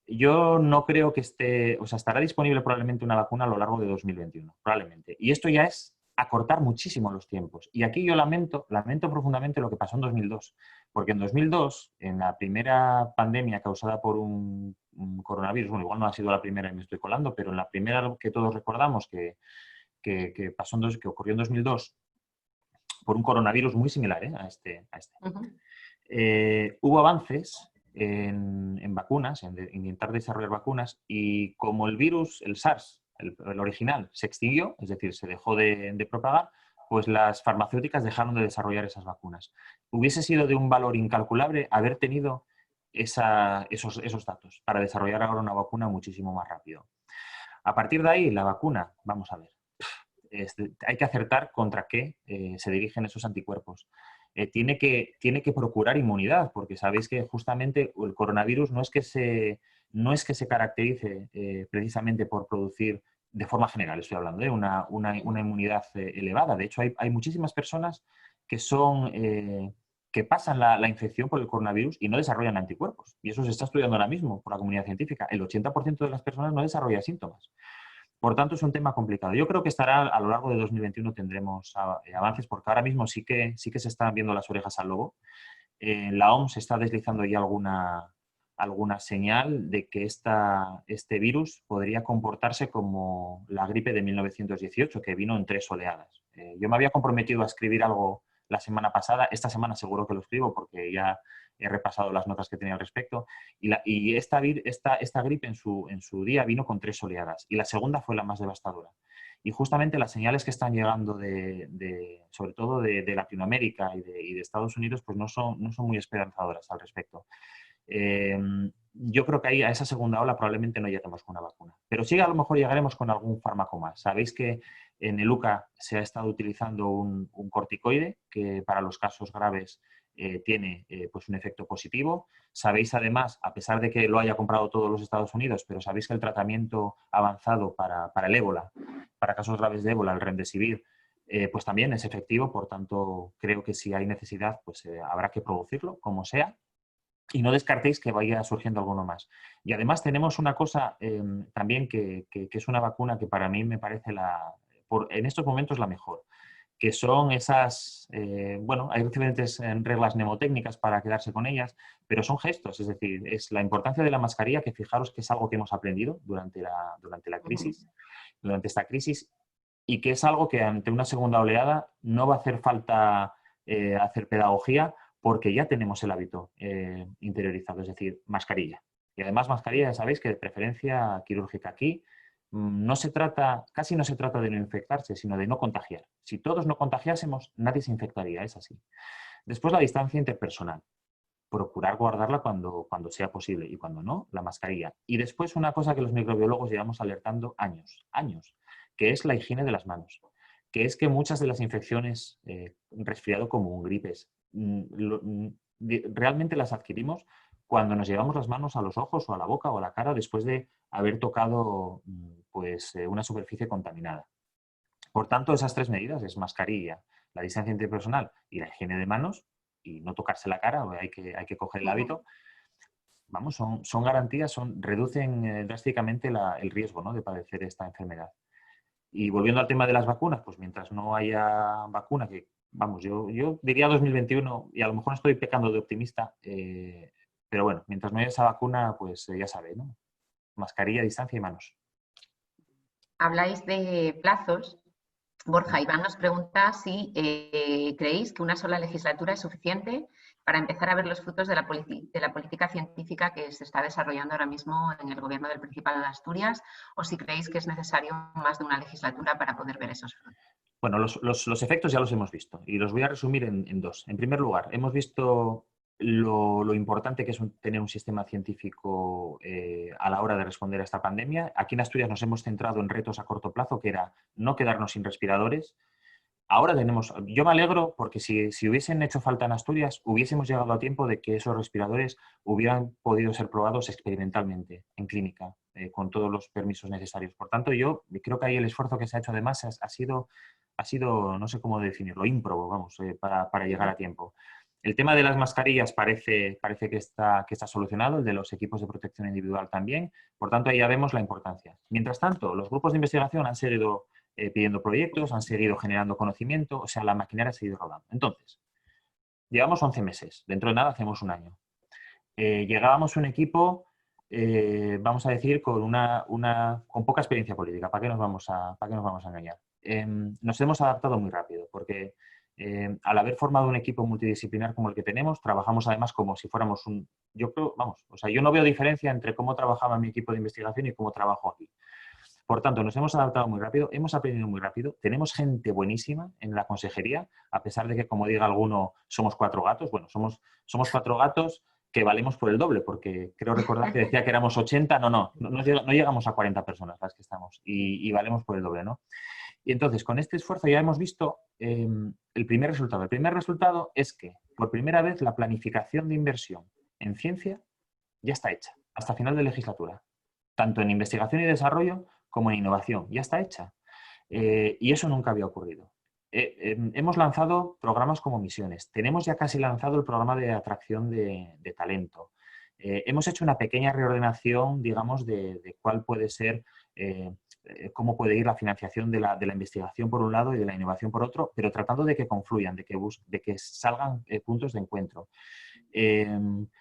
B: Yo no creo que estará disponible probablemente una vacuna a lo largo de 2021, probablemente. Y esto ya es acortar muchísimo los tiempos. Y aquí yo lamento profundamente lo que pasó en 2002, porque en 2002, en la primera pandemia causada por un coronavirus, bueno, igual no ha sido la primera y me estoy colando, pero en la primera que todos recordamos que ocurrió en 2002 por un coronavirus muy similar a este. Hubo avances en vacunas, en intentar desarrollar vacunas, y como el virus, el SARS, el original, se extinguió, es decir, se dejó de propagar, pues las farmacéuticas dejaron de desarrollar esas vacunas. Hubiese sido de un valor incalculable haber tenido esos datos para desarrollar ahora una vacuna muchísimo más rápido. A partir de ahí, la vacuna, vamos a ver, hay que acertar contra qué se dirigen esos anticuerpos. Tiene que procurar inmunidad, porque sabéis que justamente el coronavirus no es que se caracterice precisamente por producir, de forma general estoy hablando, una inmunidad elevada. De hecho, hay muchísimas personas que pasan la infección por el coronavirus y no desarrollan anticuerpos. Y eso se está estudiando ahora mismo por la comunidad científica. El 80% de las personas no desarrolla síntomas. Por tanto, es un tema complicado. Yo creo que a lo largo de 2021 tendremos avances, porque ahora mismo sí que se están viendo las orejas al lobo. La OMS está deslizando ya alguna señal de que este virus podría comportarse como la gripe de 1918, que vino en 3 oleadas. Yo me había comprometido a escribir algo la semana pasada. Esta semana seguro que lo escribo porque ya he repasado las notas que tenía al respecto. Y esta gripe en su día vino con 3 oleadas y la segunda fue la más devastadora. Y justamente las señales que están llegando sobre todo de Latinoamérica y de Estados Unidos pues no son muy esperanzadoras al respecto. Yo creo que ahí a esa segunda ola probablemente no lleguemos con una vacuna. Pero sí, a lo mejor llegaremos con algún fármaco más. Sabéis que en el UCA se ha estado utilizando un corticoide que para los casos graves tiene pues un efecto positivo. Sabéis además, a pesar de que lo haya comprado todos los Estados Unidos, pero sabéis que el tratamiento avanzado para el ébola, para casos graves de ébola, el Remdesivir, pues también es efectivo. Por tanto, creo que si hay necesidad, pues habrá que producirlo, como sea. Y no descartéis que vaya surgiendo alguno más. Y además tenemos una cosa también que es una vacuna que para mí me parece en estos momentos la mejor, que son esas, hay diferentes reglas mnemotécnicas para quedarse con ellas, pero son gestos, es decir, es la importancia de la mascarilla, que fijaros que es algo que hemos aprendido durante esta crisis, y que es algo que ante una segunda oleada no va a hacer falta hacer pedagogía, porque ya tenemos el hábito interiorizado, es decir, mascarilla. Y además mascarilla, ya sabéis que de preferencia quirúrgica aquí casi no se trata de no infectarse, sino de no contagiar. Si todos no contagiásemos, nadie se infectaría, es así. Después la distancia interpersonal. Procurar guardarla cuando sea posible y cuando no, la mascarilla. Y después una cosa que los microbiólogos llevamos alertando años, que es la higiene de las manos. Que es que muchas de las infecciones, resfriado común, gripes, realmente las adquirimos cuando nos llevamos las manos a los ojos o a la boca o a la cara después de haber tocado una superficie contaminada. Por tanto, esas 3 medidas es mascarilla, la distancia interpersonal y la higiene de manos, y no tocarse la cara, hay que coger el hábito. Vamos, son garantías, reducen drásticamente el riesgo, ¿no?, de padecer esta enfermedad. Y volviendo al tema de las vacunas, pues mientras no haya vacuna, que vamos, yo diría 2021, y a lo mejor estoy pecando de optimista, pero bueno, mientras no haya esa vacuna, pues ya sabéis, ¿no? Mascarilla, distancia y manos.
A: Habláis de plazos. Borja, Iván nos pregunta si creéis que una sola legislatura es suficiente para empezar a ver los frutos de la política científica que se está desarrollando ahora mismo en el Gobierno del Principado de Asturias, o si creéis que es necesario más de una legislatura para poder ver esos frutos.
B: Bueno, los efectos ya los hemos visto y los voy a resumir en 2. En primer lugar, hemos visto lo importante que es tener un sistema científico a la hora de responder a esta pandemia. Aquí en Asturias nos hemos centrado en retos a corto plazo, que era no quedarnos sin respiradores. Ahora yo me alegro porque si hubiesen hecho falta en Asturias, hubiésemos llegado a tiempo de que esos respiradores hubieran podido ser probados experimentalmente en clínica, con todos los permisos necesarios. Por tanto, yo creo que ahí el esfuerzo que se ha hecho además ha sido, no sé cómo definirlo, ímprobo, vamos, para llegar a tiempo. El tema de las mascarillas parece que está solucionado, el de los equipos de protección individual también. Por tanto, ahí ya vemos la importancia. Mientras tanto, los grupos de investigación han seguido pidiendo proyectos, han seguido generando conocimiento, o sea, la maquinaria ha seguido rodando. Entonces, llevamos 11 meses, dentro de nada hacemos un año. Llegábamos un equipo, vamos a decir, con poca experiencia política. ¿Para qué nos vamos a engañar? Nos hemos adaptado muy rápido, porque al haber formado un equipo multidisciplinar como el que tenemos, trabajamos además como si fuéramos yo no veo diferencia entre cómo trabajaba mi equipo de investigación y cómo trabajo aquí. Por tanto, nos hemos adaptado muy rápido, hemos aprendido muy rápido, tenemos gente buenísima en la consejería, a pesar de que, como diga alguno, somos 4 gatos. Bueno, somos 4 gatos que valemos por el doble, porque creo recordar que decía que éramos 80, no llegamos a 40 personas las que estamos y valemos por el doble, ¿no? Y entonces, con este esfuerzo ya hemos visto el primer resultado. El primer resultado es que, por primera vez, la planificación de inversión en ciencia ya está hecha, hasta final de legislatura. Tanto en investigación y desarrollo como en innovación. Ya está hecha. Y eso nunca había ocurrido. Hemos lanzado programas como misiones. Tenemos ya casi lanzado el programa de atracción de talento. Hemos hecho una pequeña reordenación, digamos, de cuál puede ser, cómo puede ir la financiación de la investigación por un lado y de la innovación por otro, pero tratando de que confluyan, de que salgan puntos de encuentro.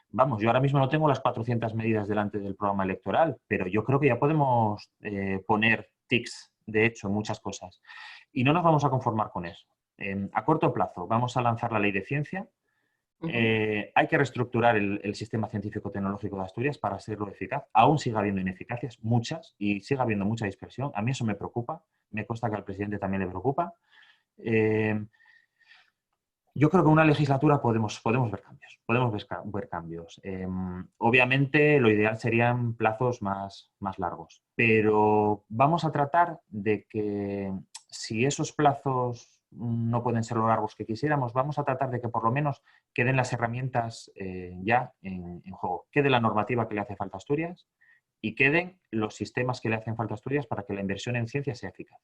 B: Vamos, yo ahora mismo no tengo las 400 medidas delante del programa electoral, pero yo creo que ya podemos poner tics, de hecho, en muchas cosas. Y no nos vamos a conformar con eso. A corto plazo vamos a lanzar la ley de ciencia. Hay que reestructurar el sistema científico-tecnológico de Asturias para serlo eficaz. Aún sigue habiendo ineficacias, muchas, y sigue habiendo mucha dispersión. A mí eso me preocupa. Me consta que al presidente también le preocupa. Yo creo que en una legislatura podemos ver cambios. Obviamente, lo ideal serían plazos más largos, pero vamos a tratar de que, si esos plazos no pueden ser lo largos que quisiéramos, vamos a tratar de que por lo menos queden las herramientas ya en juego. Quede la normativa que le hace falta a Asturias y queden los sistemas que le hacen falta a Asturias para que la inversión en ciencia sea eficaz.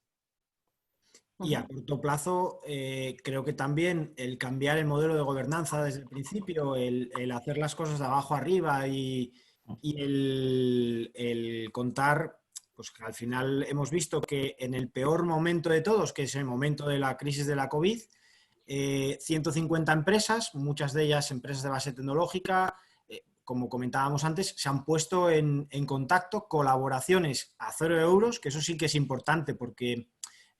C: Y a corto plazo, creo que también el cambiar el modelo de gobernanza desde el principio, el hacer las cosas de abajo arriba y el contar, pues que al final hemos visto que en el peor momento de todos, que es el momento de la crisis de la COVID, 150 empresas, muchas de ellas empresas de base tecnológica, como comentábamos antes, se han puesto en contacto, colaboraciones a 0 euros, que eso sí que es importante porque...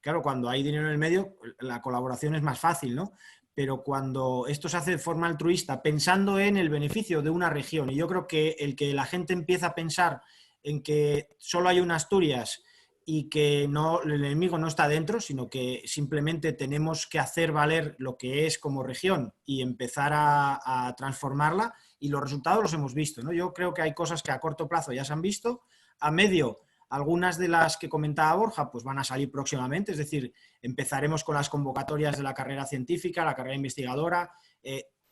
C: Claro, cuando hay dinero en el medio, la colaboración es más fácil, ¿no? Pero cuando esto se hace de forma altruista, pensando en el beneficio de una región, y yo creo que el que la gente empieza a pensar en que solo hay una Asturias y que no, el enemigo no está dentro, sino que simplemente tenemos que hacer valer lo que es como región y empezar a transformarla, y los resultados los hemos visto, ¿no? Yo creo que hay cosas que a corto plazo ya se han visto, a medio... Algunas de las que comentaba Borja pues van a salir próximamente, es decir, empezaremos con las convocatorias de la carrera científica, la carrera investigadora,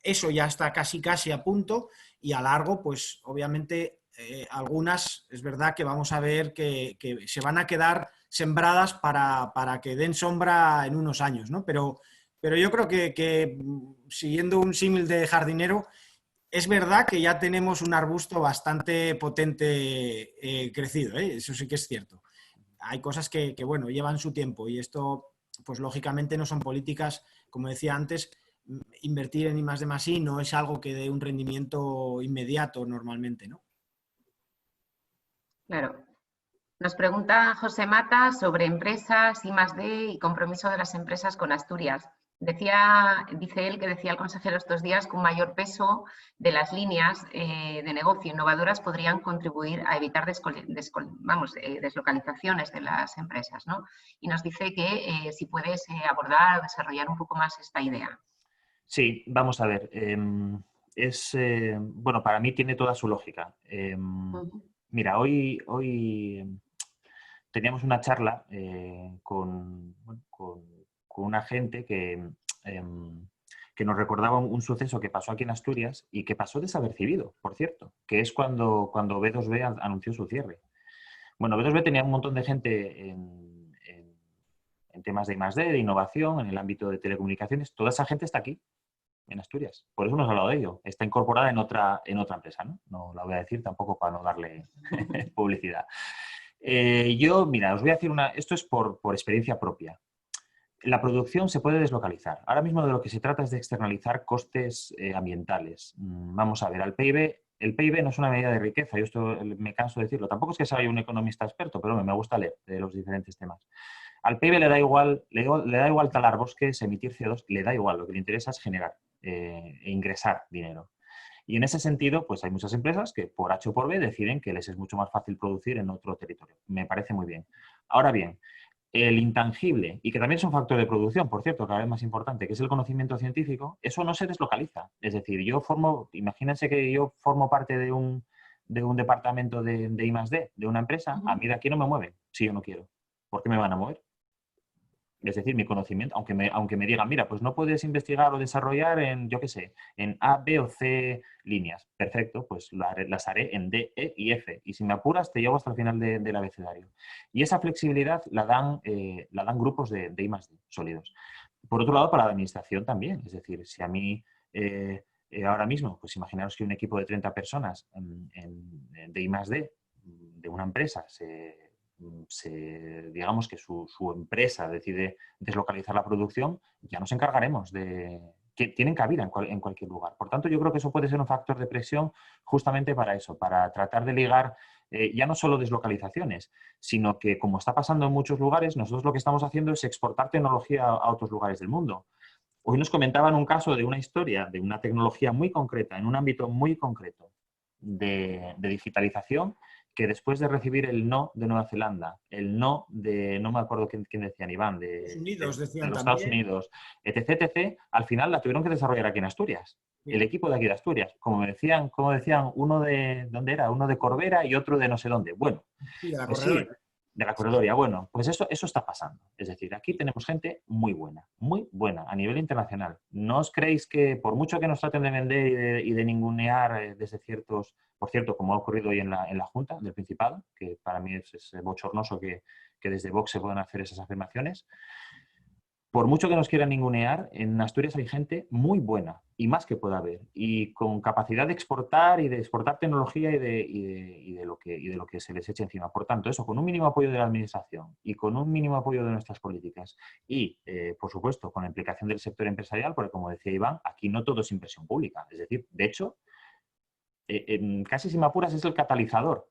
C: eso ya está casi a punto, y a largo, pues obviamente algunas es verdad que vamos a ver que se van a quedar sembradas para que den sombra en unos años, ¿no? Pero yo creo que siguiendo un símil de jardinero, es verdad que ya tenemos un arbusto bastante potente crecido, ¿eh? Eso sí que es cierto. Hay cosas que, bueno, llevan su tiempo, y esto, pues lógicamente no son políticas, como decía antes, invertir en I+D+I no es algo que dé un rendimiento inmediato normalmente, ¿no?
A: Claro. Nos pregunta José Mata sobre empresas, I+D y compromiso de las empresas con Asturias. Dice él que decía el consejero estos días que un mayor peso de las líneas de negocio innovadoras podrían contribuir a evitar deslocalizaciones de las empresas, ¿no? Y nos dice que si puedes abordar o desarrollar un poco más esta idea.
B: Sí, vamos a ver. Bueno, para mí tiene toda su lógica. Mira, hoy teníamos una charla con una gente que nos recordaba un suceso que pasó aquí en Asturias y que pasó desapercibido, por cierto, que es cuando B2B anunció su cierre. Bueno, B2B tenía un montón de gente en temas de I+D, de innovación, en el ámbito de telecomunicaciones. Toda esa gente está aquí, en Asturias. Por eso nos ha hablado de ello. Está incorporada en otra empresa, ¿no? No la voy a decir tampoco para no darle publicidad. Mira, os voy a decir esto es por experiencia propia. La producción se puede deslocalizar. Ahora mismo de lo que se trata es de externalizar costes ambientales. Vamos a ver, el PIB no es una medida de riqueza, yo esto me canso de decirlo. Tampoco es que sea un economista experto, pero me gusta leer de los diferentes temas. Al PIB le da igual talar bosques, emitir CO2, le da igual, lo que le interesa es generar e ingresar dinero. Y en ese sentido, pues hay muchas empresas que por H o por B deciden que les es mucho más fácil producir en otro territorio. Me parece muy bien. Ahora bien, el intangible, y que también es un factor de producción, por cierto, cada vez más importante, que es el conocimiento científico, eso no se deslocaliza. Es decir, imagínense que yo formo parte de un departamento de I+D, de una empresa, a mí de aquí no me mueven si yo no quiero. ¿Por qué me van a mover? Es decir, mi conocimiento, aunque me digan, mira, pues no puedes investigar o desarrollar en, yo qué sé, en A, B o C líneas. Perfecto, pues las haré en D, E y F. Y si me apuras, te llevo hasta el final del abecedario. Y esa flexibilidad la dan grupos de I+D sólidos. Por otro lado, para la administración también. Es decir, si a mí ahora mismo, pues imaginaros que un equipo de 30 personas de I+D de una empresa digamos que su empresa decide deslocalizar la producción, ya nos encargaremos que tienen cabida en cualquier lugar. Por tanto, yo creo que eso puede ser un factor de presión justamente para eso, para tratar de ligar ya no solo deslocalizaciones, sino que, como está pasando en muchos lugares, nosotros lo que estamos haciendo es exportar tecnología a otros lugares del mundo. Hoy nos comentaban un caso de una historia, de una tecnología muy concreta, en un ámbito muy concreto de digitalización, que después de recibir el no de Nueva Zelanda, el no no me acuerdo quién decían, Iván,
C: Estados Unidos
B: de
C: decían
B: los
C: también.
B: Estados Unidos, etc., al final la tuvieron que desarrollar aquí en Asturias. Sí. El equipo de aquí de Asturias. Como decían uno de, ¿dónde era? Uno de Corbera y otro de no sé dónde. Bueno,
C: sí, de la
B: pues
C: corredoria.
B: Sí, de la corredoria. Bueno, pues eso está pasando. Es decir, aquí tenemos gente muy buena a nivel internacional. No os creéis que, por mucho que nos traten de vender y de ningunear desde ciertos... Por cierto, como ha ocurrido hoy en la Junta del Principado, que para mí es bochornoso que desde Vox se puedan hacer esas afirmaciones. Por mucho que nos quieran ningunear, en Asturias hay gente muy buena, y más que pueda haber, y con capacidad de exportar y de exportar tecnología y de lo que se les eche encima. Por tanto, eso, con un mínimo apoyo de la Administración y con un mínimo apoyo de nuestras políticas y, por supuesto, con la implicación del sector empresarial, porque, como decía Iván, aquí no todo es inversión pública. Es decir, de hecho, casi si me apuras es el catalizador.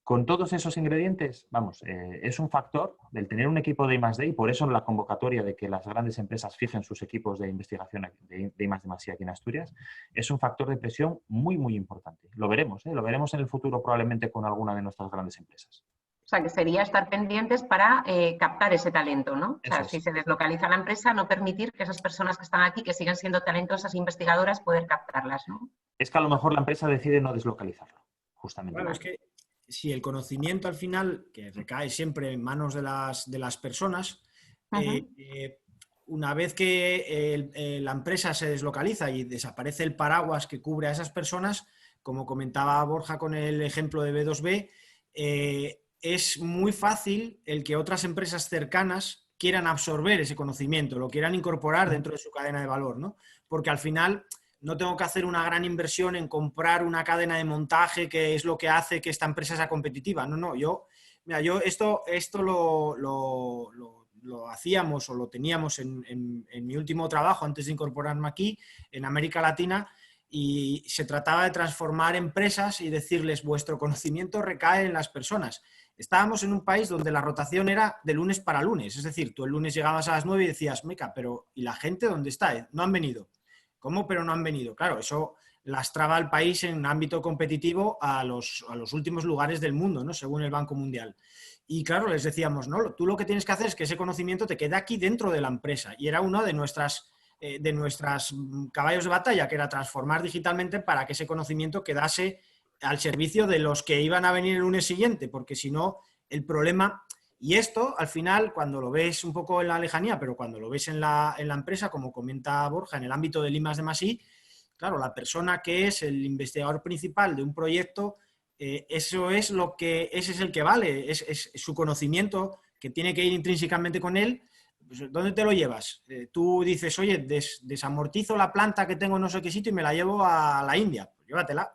B: Con todos esos ingredientes, vamos, es un factor del tener un equipo de I+D, y por eso en la convocatoria de que las grandes empresas fijen sus equipos de investigación de I+D+ aquí en Asturias, es un factor de presión muy, muy importante. Lo veremos en el futuro probablemente con alguna de nuestras grandes empresas.
A: O sea, que sería estar pendientes para captar ese talento, ¿no? O sea, si se deslocaliza la empresa, no permitir que esas personas que están aquí, que siguen siendo talentosas investigadoras, poder captarlas, ¿no?
B: Es que a lo mejor la empresa decide no deslocalizarlo, justamente.
C: Claro, es que si el conocimiento al final, que recae siempre en manos de las personas, una vez que la empresa se deslocaliza y desaparece el paraguas que cubre a esas personas, como comentaba Borja con el ejemplo de B2B, es muy fácil el que otras empresas cercanas quieran absorber ese conocimiento, lo quieran incorporar dentro de su cadena de valor, ¿no? Porque al final no tengo que hacer una gran inversión en comprar una cadena de montaje que es lo que hace que esta empresa sea competitiva. No, yo esto lo hacíamos o lo teníamos en mi último trabajo antes de incorporarme aquí, en América Latina, y se trataba de transformar empresas y decirles, vuestro conocimiento recae en las personas. Estábamos en un país donde la rotación era de lunes para lunes, es decir, tú el lunes llegabas a las 9 y decías, meca, pero ¿y la gente dónde está? No han venido. ¿Cómo? Pero no han venido. Claro, eso lastraba al país en ámbito competitivo a los últimos lugares del mundo, ¿no? Según el Banco Mundial. Y claro, les decíamos, no, tú lo que tienes que hacer es que ese conocimiento te quede aquí dentro de la empresa. Y era uno de nuestras caballos de batalla, que era transformar digitalmente para que ese conocimiento quedase al servicio de los que iban a venir el lunes siguiente, porque si no, el problema... Y esto, al final, cuando lo ves un poco en la lejanía, pero cuando lo ves en la empresa, como comenta Borja, en el ámbito del I+D+I, claro, la persona que es el investigador principal de un proyecto, ese es el que vale, es su conocimiento que tiene que ir intrínsecamente con él. Pues, ¿dónde te lo llevas? Tú dices, oye, desamortizo la planta que tengo en no sé qué sitio y me la llevo a la India. Pues llévatela.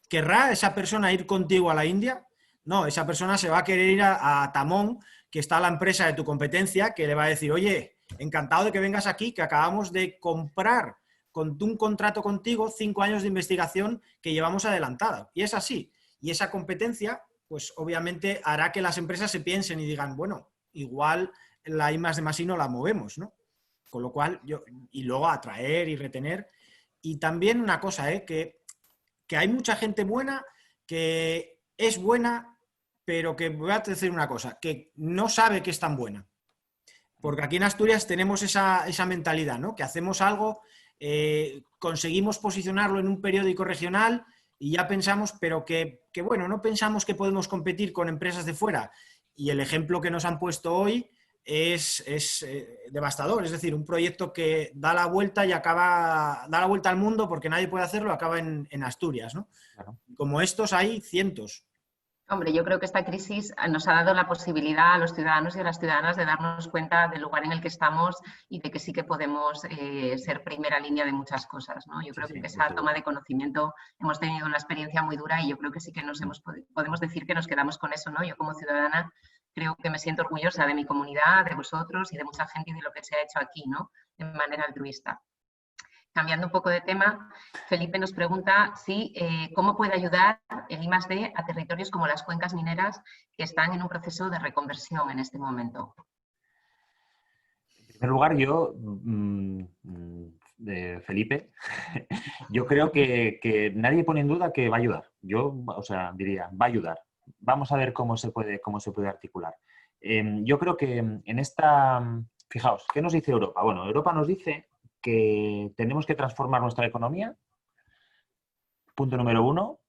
C: ¿Querrá esa persona ir contigo a la India? No, esa persona se va a querer ir a Tamón, que está la empresa de tu competencia, que le va a decir, oye, encantado de que vengas aquí, que acabamos de comprar con un contrato contigo 5 años de investigación que llevamos adelantada. Y es así. Y esa competencia, pues obviamente hará que las empresas se piensen y digan, bueno, igual la I+D+I no la movemos, ¿no? Con lo cual, y luego atraer y retener. Y también una cosa, que hay mucha gente buena que es buena pero que voy a decir una cosa, que no sabe que es tan buena. Porque aquí en Asturias tenemos esa mentalidad, ¿no? Que hacemos algo, conseguimos posicionarlo en un periódico regional y ya pensamos, pero que bueno, no pensamos que podemos competir con empresas de fuera. Y el ejemplo que nos han puesto hoy es devastador. Es decir, un proyecto que da la vuelta y da la vuelta al mundo porque nadie puede hacerlo, acaba en Asturias, ¿no?
B: Claro.
C: Como estos hay cientos.
A: Hombre, yo creo que esta crisis nos ha dado la posibilidad a los ciudadanos y a las ciudadanas de darnos cuenta del lugar en el que estamos y de que sí que podemos ser primera línea de muchas cosas, ¿no? Yo creo que esa toma de conocimiento hemos tenido una experiencia muy dura y yo creo que sí que podemos decir que nos quedamos con eso, ¿no? Yo como ciudadana creo que me siento orgullosa de mi comunidad, de vosotros y de mucha gente y de lo que se ha hecho aquí, ¿no? De manera altruista. Cambiando un poco de tema, Felipe nos pregunta cómo puede ayudar el I+D a territorios como las cuencas mineras que están en un proceso de reconversión en este momento.
B: En primer lugar, yo, Felipe, yo creo que nadie pone en duda que va a ayudar. Yo, diría, va a ayudar. Vamos a ver cómo se puede articular. Yo creo que en esta... Fijaos, ¿qué nos dice Europa? Bueno, Europa nos dice que tenemos que transformar nuestra economía, punto número 1,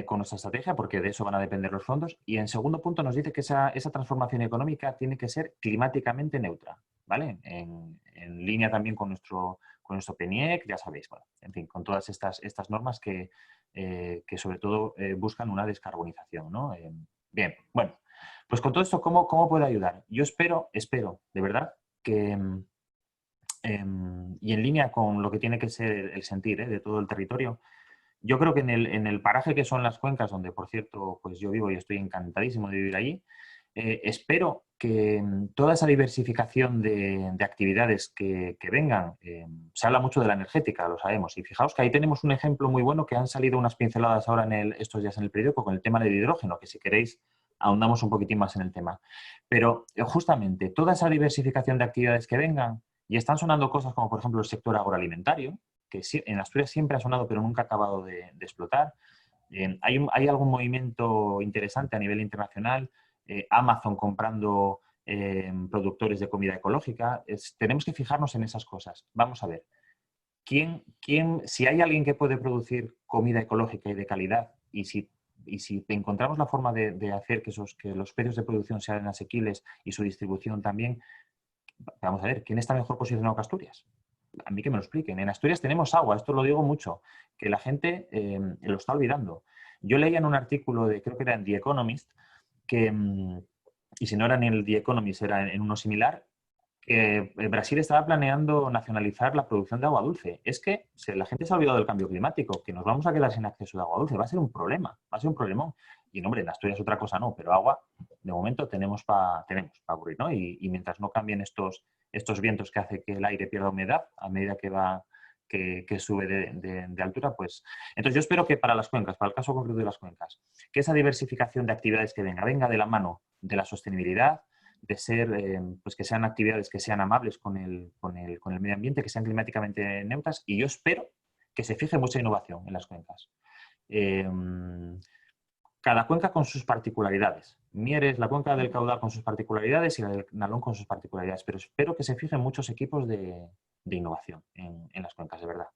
B: con nuestra estrategia, porque de eso van a depender los fondos. Y en segundo punto nos dice que esa transformación económica tiene que ser climáticamente neutra, ¿vale? En línea también con nuestro PNIEC, ya sabéis, bueno, en fin, con todas estas normas que sobre todo buscan una descarbonización, ¿no? Bien, bueno, pues con todo esto, ¿cómo puede ayudar? Yo espero, de verdad, que... y en línea con lo que tiene que ser el sentir de todo el territorio, yo creo que en el paraje que son las cuencas, donde por cierto pues yo vivo y estoy encantadísimo de vivir allí, espero que toda esa diversificación de actividades que vengan, se habla mucho de la energética, lo sabemos, y fijaos que ahí tenemos un ejemplo muy bueno que han salido unas pinceladas ahora estos días en el periódico con el tema del hidrógeno, que si queréis ahondamos un poquitín más en el tema. Pero justamente toda esa diversificación de actividades que vengan, y están sonando cosas como, por ejemplo, el sector agroalimentario, que en Asturias siempre ha sonado, pero nunca ha acabado de explotar. Hay algún movimiento interesante a nivel internacional, Amazon comprando productores de comida ecológica. Tenemos que fijarnos en esas cosas. Vamos a ver, si hay alguien que puede producir comida ecológica y de calidad, y si encontramos la forma de hacer que los precios de producción sean asequibles y su distribución también, vamos a ver, ¿quién está mejor posicionado que Asturias? A mí que me lo expliquen. En Asturias tenemos agua, esto lo digo mucho, que la gente lo está olvidando. Yo leía en un artículo creo que era en The Economist, y si no era ni en el The Economist, era en uno similar, que Brasil estaba planeando nacionalizar la producción de agua dulce. Es que la gente se ha olvidado del cambio climático, que nos vamos a quedar sin acceso de agua dulce. Va a ser un problema, va a ser un problemón. Y no, hombre, en Asturias otra cosa no, pero agua de momento tenemos para aburrir, ¿no? Y mientras no cambien estos vientos que hace que el aire pierda humedad a medida que sube de altura, pues... Entonces yo espero que para las cuencas, para el caso concreto de las cuencas, que esa diversificación de actividades que venga de la mano de la sostenibilidad, de ser, pues que sean actividades que sean amables con el medio ambiente, que sean climáticamente neutras, y yo espero que se fije mucha innovación en las cuencas. Cada cuenca con sus particularidades. Mieres, la cuenca del Caudal con sus particularidades y la del Nalón con sus particularidades, pero espero que se fijen muchos equipos de innovación en las cuencas, de verdad.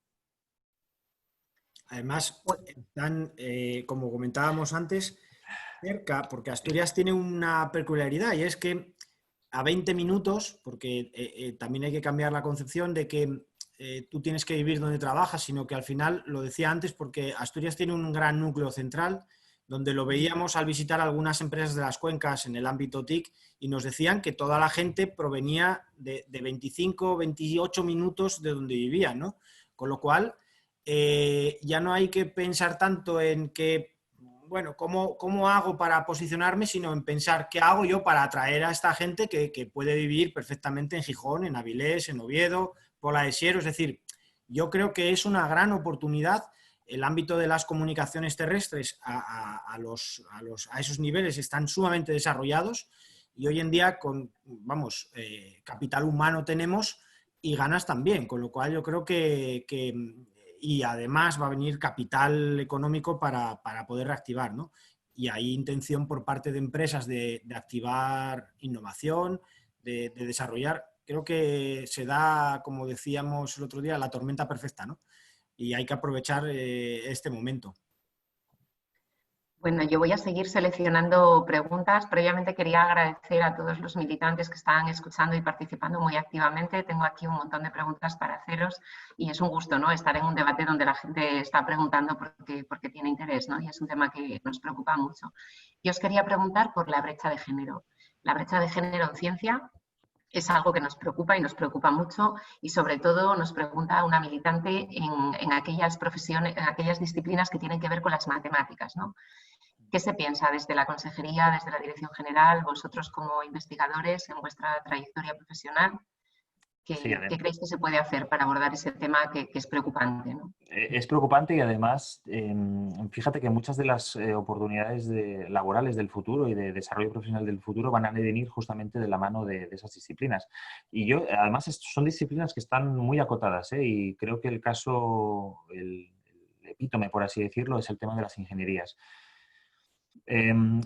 C: Además, están, como comentábamos antes, cerca, porque Asturias tiene una peculiaridad y es que a 20 minutos, porque también hay que cambiar la concepción de que tú tienes que vivir donde trabajas, sino que al final, lo decía antes, porque Asturias tiene un gran núcleo central, donde lo veíamos al visitar algunas empresas de las cuencas en el ámbito TIC y nos decían que toda la gente provenía de 25, 28 minutos de donde vivían, ¿no? Con lo cual, ya no hay que pensar tanto en que, bueno, ¿cómo hago para posicionarme? Sino en pensar qué hago yo para atraer a esta gente que puede vivir perfectamente en Gijón, en Avilés, en Oviedo, Pola de Siero. Es decir, yo creo que es una gran oportunidad. El ámbito de las comunicaciones terrestres a esos niveles están sumamente desarrollados y hoy en día capital humano tenemos y ganas también, con lo cual yo creo que y además va a venir capital económico para poder reactivar, ¿no? y hay intención por parte de empresas de activar innovación, de desarrollar. Creo que se da, como decíamos el otro día, la tormenta perfecta, ¿no? Y hay que aprovechar este momento.
A: Bueno, yo voy a seguir seleccionando preguntas. Previamente quería agradecer a todos los militantes que están escuchando y participando muy activamente. Tengo aquí un montón de preguntas para haceros y es un gusto, ¿no?, estar en un debate donde la gente está preguntando porque tiene interés, ¿no? Y es un tema que nos preocupa mucho. Yo os quería preguntar por la brecha de género. La brecha de género en ciencia es algo que nos preocupa y nos preocupa mucho, y sobre todo nos pregunta una militante en aquellas profesiones, en aquellas disciplinas que tienen que ver con las matemáticas, ¿no? ¿Qué se piensa desde la consejería, desde la dirección general, vosotros como investigadores en vuestra trayectoria profesional?
B: Sí,
A: ¿Qué creéis que se puede hacer para abordar ese tema que es preocupante, ¿no?
B: es preocupante y además, fíjate que muchas de las oportunidades laborales del futuro y de desarrollo profesional del futuro van a venir justamente de la mano de esas disciplinas. Y además, son disciplinas que están muy acotadas, ¿eh? Y creo que el caso, el epítome, por así decirlo, es el tema de las ingenierías.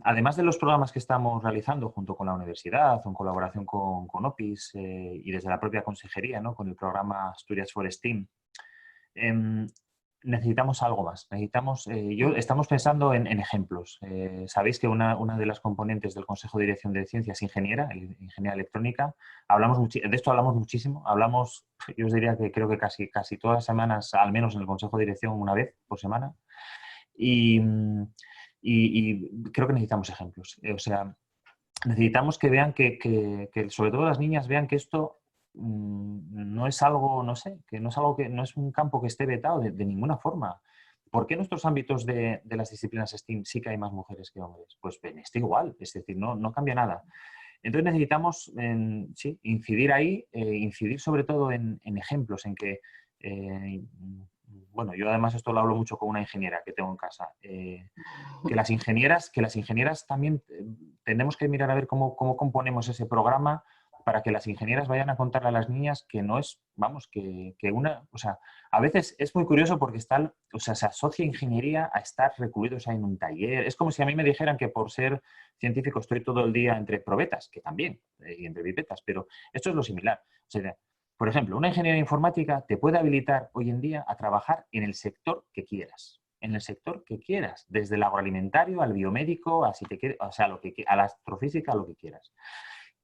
B: Además de los programas que estamos realizando junto con la universidad, o en colaboración con OPIS y desde la propia consejería, ¿no?, con el programa Asturias for STEAM, necesitamos algo más. Estamos pensando en ejemplos. Sabéis que una de las componentes del Consejo de Dirección de Ciencia es ingeniera electrónica. De esto hablamos muchísimo. Yo os diría que creo que casi todas las semanas, al menos en el Consejo de Dirección, una vez por semana. Y creo que necesitamos ejemplos. O sea, necesitamos que vean que sobre todo las niñas vean que esto no es algo, no sé, que no es un campo que esté vetado de ninguna forma. ¿Por qué en nuestros ámbitos de las disciplinas STEAM sí que hay más mujeres que hombres? Pues en este igual, es decir, no cambia nada. Entonces necesitamos incidir ahí, incidir sobre todo en ejemplos, en que bueno, yo además esto lo hablo mucho con una ingeniera que tengo en casa, que las ingenieras también tenemos que mirar a ver cómo componemos ese programa para que las ingenieras vayan a contarle a las niñas que no es, vamos, o sea, a veces es muy curioso porque se asocia ingeniería a estar recluidos en un taller. Es como si a mí me dijeran que por ser científico estoy todo el día entre probetas, que también, y entre pipetas, pero esto es lo similar. O sea, por ejemplo, una ingeniería informática te puede habilitar hoy en día a trabajar en el sector que quieras. En el sector que quieras, desde el agroalimentario al biomédico, a la astrofísica, a lo que quieras.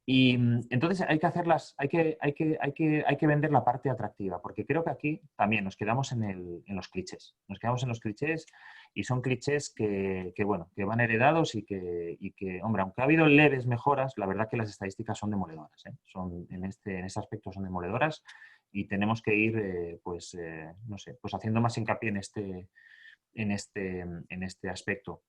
B: Y entonces hay que vender la parte atractiva, porque creo que aquí también nos quedamos en los clichés. Nos quedamos en los clichés y son clichés que van heredados y que, hombre, aunque ha habido leves mejoras, la verdad que las estadísticas son demoledoras, ¿eh? En este aspecto son demoledoras y tenemos que ir, no sé, pues haciendo más hincapié en este aspecto.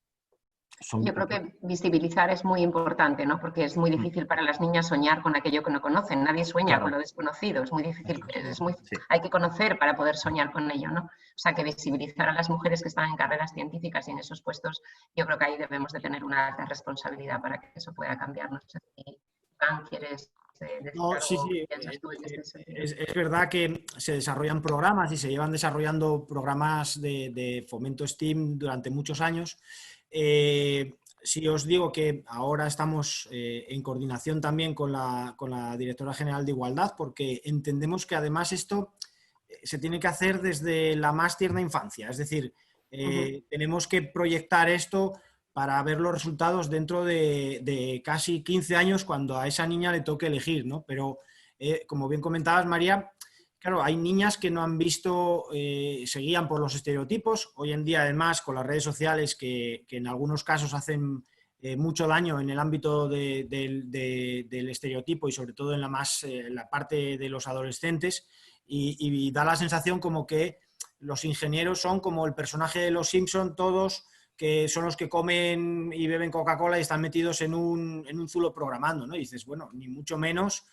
A: Yo creo que visibilizar es muy importante, ¿no? Porque es muy difícil para las niñas soñar con aquello que no conocen. Nadie sueña
B: Claro.
A: con lo desconocido. Es muy difícil.
B: Sí.
A: Hay que conocer para poder soñar con ello, ¿no? O sea, que visibilizar a las mujeres que están en carreras científicas y en esos puestos, yo creo que ahí debemos de tener una alta responsabilidad para que eso pueda cambiar. No sé si Fran, ¿quieres decir algo?
C: Sí.
A: ¿Piensas tú en este sentido?
C: Es verdad que se desarrollan programas y se llevan desarrollando programas de fomento STEAM durante muchos años. Si os digo que ahora estamos en coordinación también con la Directora General de Igualdad, porque entendemos que además esto se tiene que hacer desde la más tierna infancia. Es decir, tenemos que proyectar esto para ver los resultados dentro de casi 15 años cuando a esa niña le toque elegir, ¿no? Pero, como bien comentabas, María, claro, hay niñas que no han visto, se guían por los estereotipos. Hoy en día, además, con las redes sociales que en algunos casos hacen mucho daño en el ámbito del estereotipo y sobre todo en la parte de los adolescentes, y da la sensación como que los ingenieros son como el personaje de Los Simpson, todos que son los que comen y beben Coca-Cola y están metidos en un zulo programando, ¿no? Y dices, bueno, ni mucho menos.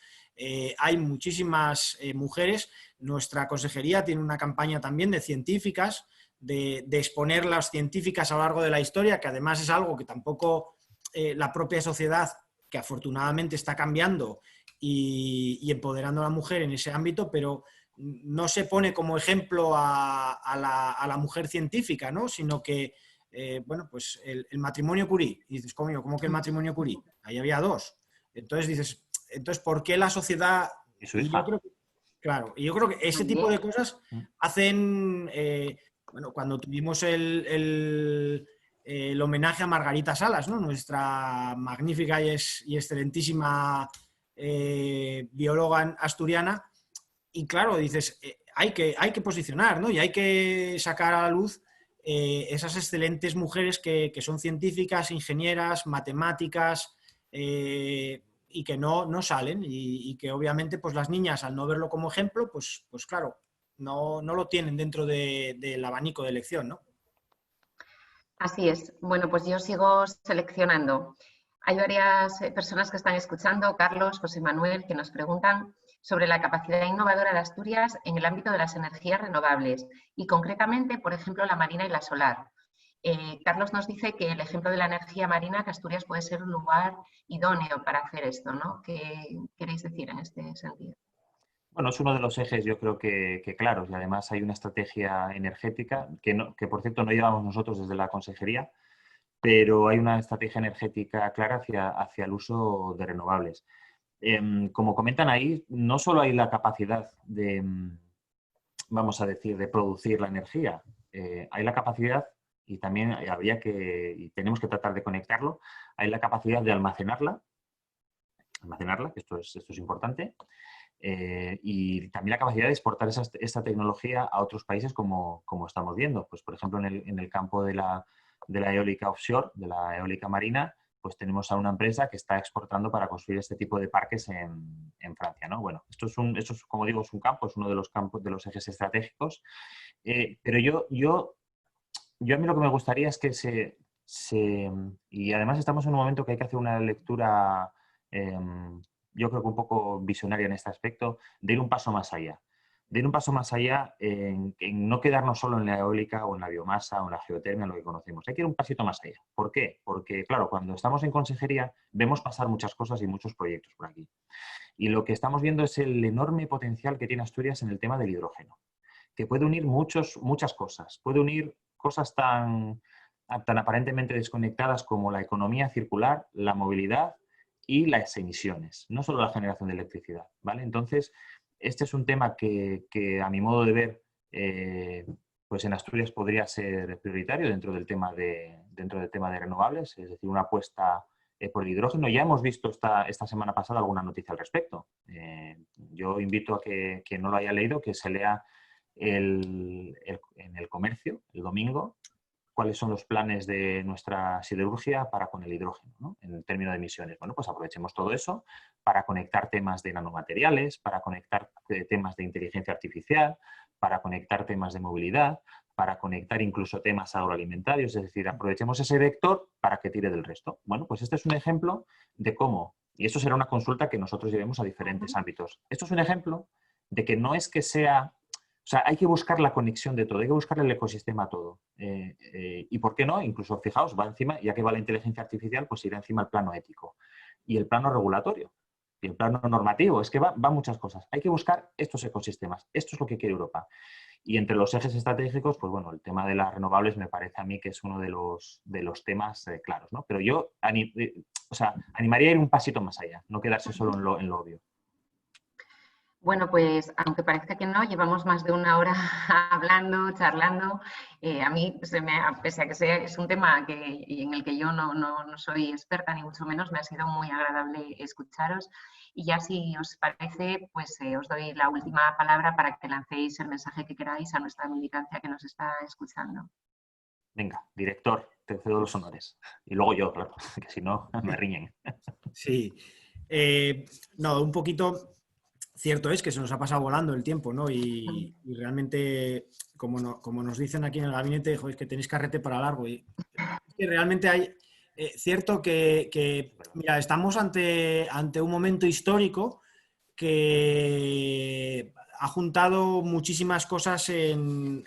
C: Hay muchísimas mujeres. Nuestra consejería tiene una campaña también de científicas, de exponer las científicas a lo largo de la historia, que además es algo que tampoco la propia sociedad, que afortunadamente está cambiando y empoderando a la mujer en ese ámbito, pero no se pone como ejemplo a la mujer científica, ¿no? Sino que bueno, pues el matrimonio Curie. Y dices, ¿cómo que el matrimonio Curie? Ahí había dos. Entonces dices, ¿por qué la sociedad?
B: Y su
C: Y yo
B: hija.
C: creo que, claro, y yo creo que ese tipo de cosas hacen, bueno, cuando tuvimos el homenaje a Margarita Salas, ¿no? Nuestra magnífica y excelentísima bióloga asturiana, y claro, dices, hay que posicionar, ¿no? Y hay que sacar a la luz esas excelentes mujeres que son científicas, ingenieras, matemáticas, y que no salen, y que obviamente pues las niñas, al no verlo como ejemplo, pues claro, no lo tienen dentro del abanico de elección, ¿no?
A: Así es. Bueno, pues yo sigo seleccionando. Hay varias personas que están escuchando, Carlos, José Manuel, que nos preguntan sobre la capacidad innovadora de Asturias en el ámbito de las energías renovables y concretamente, por ejemplo, la marina y la solar. Carlos nos dice que el ejemplo de la energía marina, que Asturias puede ser un lugar idóneo para hacer esto, ¿no? ¿Qué queréis decir en este sentido?
B: Bueno, es uno de los ejes, yo creo que claros, y además hay una estrategia energética que, por cierto, no llevamos nosotros desde la consejería, pero hay una estrategia energética clara hacia el uso de renovables. Como comentan ahí, no solo hay la capacidad de, vamos a decir, de producir la energía, hay la capacidad, y también y tenemos que tratar de conectarlo, hay la capacidad de almacenarla, que esto es importante, y también la capacidad de exportar esta tecnología a otros países como estamos viendo. Pues, por ejemplo, en el campo de la eólica offshore, de la eólica marina, pues tenemos a una empresa que está exportando para construir este tipo de parques en Francia, ¿no? Bueno, esto es, como digo, es un campo, es uno de los campos, de los ejes estratégicos. Pero a mí lo que me gustaría es que y además estamos en un momento que hay que hacer una lectura, yo creo que un poco visionaria en este aspecto, de ir un paso más allá. De ir un paso más allá en no quedarnos solo en la eólica o en la biomasa o en la geotermia, en lo que conocemos. Hay que ir un pasito más allá. ¿Por qué? Porque, claro, cuando estamos en consejería vemos pasar muchas cosas y muchos proyectos por aquí. Y lo que estamos viendo es el enorme potencial que tiene Asturias en el tema del hidrógeno, que puede unir muchas cosas. Puede unir cosas tan aparentemente desconectadas como la economía circular, la movilidad y las emisiones, no solo la generación de electricidad, ¿vale? Entonces, este es un tema que a mi modo de ver, pues en Asturias podría ser prioritario dentro del tema de renovables, es decir, una apuesta por el hidrógeno. Ya hemos visto esta semana pasada alguna noticia al respecto. Yo invito a que quien no lo haya leído, que se lea en el Comercio, el domingo, cuáles son los planes de nuestra siderurgia para con el hidrógeno, ¿no? En términos de emisiones. Bueno, pues aprovechemos todo eso para conectar temas de nanomateriales, para conectar temas de inteligencia artificial, para conectar temas de movilidad, para conectar incluso temas agroalimentarios, es decir, aprovechemos ese vector para que tire del resto. Bueno, pues este es un ejemplo de cómo, y esto será una consulta que nosotros llevemos a diferentes ámbitos. Esto es un ejemplo de que no es que sea... O sea, hay que buscar la conexión de todo, hay que buscar el ecosistema a todo. Y por qué no, incluso fijaos, va encima, ya que va la inteligencia artificial, pues irá encima el plano ético y el plano regulatorio y el plano normativo. Es que va muchas cosas. Hay que buscar estos ecosistemas. Esto es lo que quiere Europa. Y entre los ejes estratégicos, pues bueno, el tema de las renovables me parece a mí que es uno de los temas claros, ¿no? Pero yo animaría a ir un pasito más allá, no quedarse solo en lo obvio.
A: Bueno, pues aunque parezca que no, llevamos más de una hora hablando, charlando. A mí, pese a que es un tema en el que yo no soy experta, ni mucho menos, me ha sido muy agradable escucharos. Y ya si os parece, pues os doy la última palabra para que lancéis el mensaje que queráis a nuestra militancia que nos está escuchando.
B: Venga, director, te cedo los honores. Y luego yo, claro, que si no me riñen.
C: Sí. No, un poquito... Cierto es que se nos ha pasado volando el tiempo, ¿no? Y realmente, como nos dicen aquí en el gabinete, es que tenéis carrete para largo. Y es que realmente hay cierto que, mira, estamos ante un momento histórico que ha juntado muchísimas cosas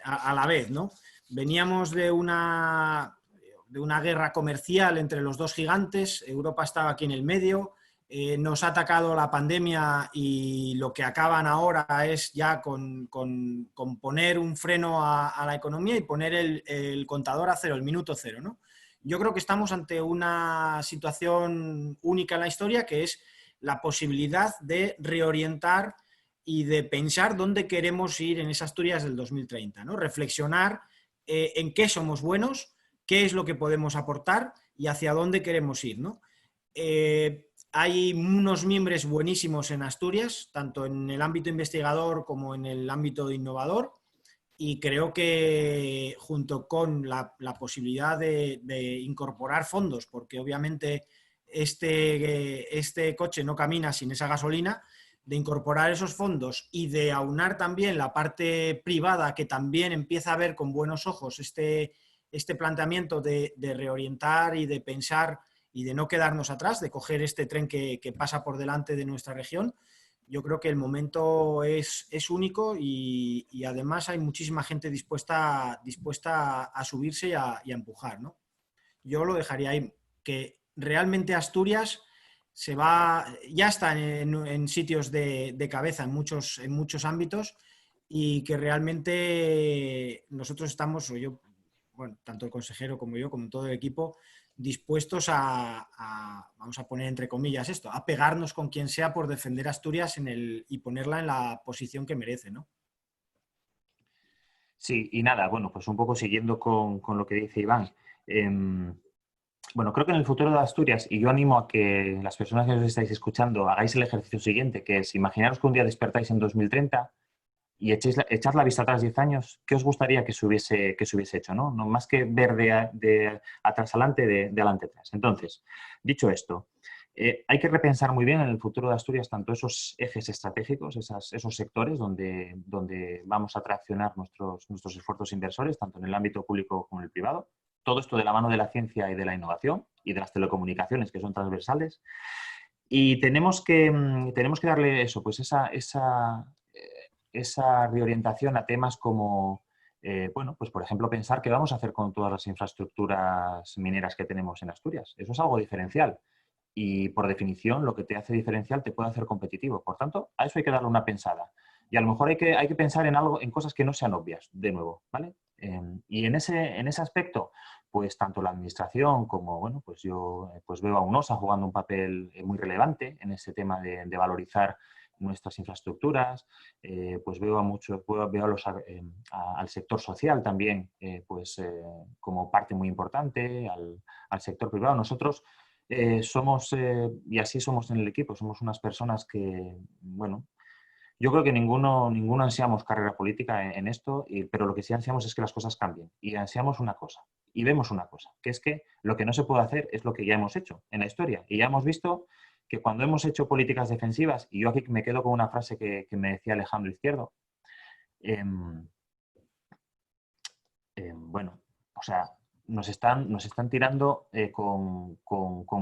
C: a la vez, ¿no? Veníamos de una guerra comercial entre los dos gigantes, Europa estaba aquí en el medio. nos ha atacado la pandemia y lo que acaban ahora es ya con poner un freno a la economía y poner el contador a cero, el minuto cero, ¿no? Yo creo que estamos ante una situación única en la historia, que es la posibilidad de reorientar y de pensar dónde queremos ir en esa Asturias del 2030, ¿no? Reflexionar en qué somos buenos, qué es lo que podemos aportar y hacia dónde queremos ir, ¿no? Hay unos miembros buenísimos en Asturias, tanto en el ámbito investigador como en el ámbito innovador, y creo que junto con la posibilidad de incorporar fondos, porque obviamente este coche no camina sin esa gasolina, de incorporar esos fondos y de aunar también la parte privada, que también empieza a ver con buenos ojos este planteamiento de reorientar y de pensar y de no quedarnos atrás, de coger este tren que pasa por delante de nuestra región. Yo creo que el momento es único y además hay muchísima gente dispuesta a subirse y a empujar, ¿no? Yo lo dejaría ahí, que realmente Asturias ya está en sitios de cabeza en muchos ámbitos, y que realmente nosotros estamos, o yo, bueno, tanto el consejero como yo, como todo el equipo, dispuestos vamos a poner entre comillas esto, a pegarnos con quien sea por defender Asturias y ponerla en la posición que merece, ¿no?
B: Sí, y nada, bueno, pues un poco siguiendo con lo que dice Iván. Bueno, creo que en el futuro de Asturias, y yo animo a que las personas que os estáis escuchando hagáis el ejercicio siguiente, que es imaginaros que un día despertáis en 2030 y echad la vista atrás 10 años, ¿qué os gustaría que se hubiese hecho? ¿No? No más que ver de atrás adelante, de adelante atrás. Entonces, dicho esto, hay que repensar muy bien en el futuro de Asturias tanto esos ejes estratégicos, esos sectores donde vamos a traccionar nuestros esfuerzos inversores, tanto en el ámbito público como en el privado. Todo esto de la mano de la ciencia y de la innovación y de las telecomunicaciones, que son transversales. Y tenemos que darle eso, pues esa reorientación a temas como, bueno, pues por ejemplo, pensar qué vamos a hacer con todas las infraestructuras mineras que tenemos en Asturias. Eso es algo diferencial. Y por definición, lo que te hace diferencial te puede hacer competitivo. Por tanto, a eso hay que darle una pensada. Y a lo mejor hay que pensar en cosas que no sean obvias, de nuevo, ¿vale? Y en ese aspecto, pues tanto la administración como, bueno, pues yo pues veo a UNOSA jugando un papel muy relevante en ese tema de valorizar nuestras infraestructuras, pues veo al sector social también como parte muy importante, al sector privado. Nosotros somos, y así somos en el equipo, somos unas personas que, bueno, yo creo que ninguno ansiamos carrera política en esto, pero lo que sí ansiamos es que las cosas cambien. Y ansiamos una cosa, y vemos una cosa, que es que lo que no se puede hacer es lo que ya hemos hecho en la historia. Y ya hemos visto que cuando hemos hecho políticas defensivas, y yo aquí me quedo con una frase que me decía Alejandro Izquierdo, bueno, o sea, nos están tirando con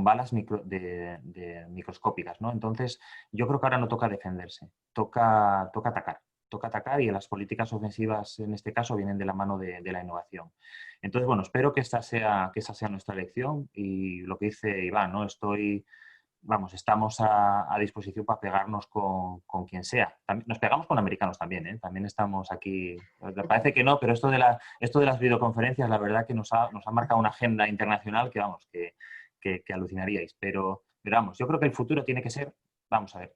B: balas microscópicas, ¿no? Entonces, yo creo que ahora no toca defenderse, toca atacar. Toca atacar, y las políticas ofensivas en este caso vienen de la mano de la innovación. Entonces, bueno, espero que esa sea nuestra elección, y lo que dice Iván, ¿no? Estamos a disposición para pegarnos con quien sea. Nos pegamos con americanos también, ¿eh? También estamos aquí. Parece que no, pero esto de las videoconferencias, la verdad que nos ha marcado una agenda internacional que, vamos, que alucinaríais. Pero vamos, yo creo que el futuro tiene que ser, vamos a ver,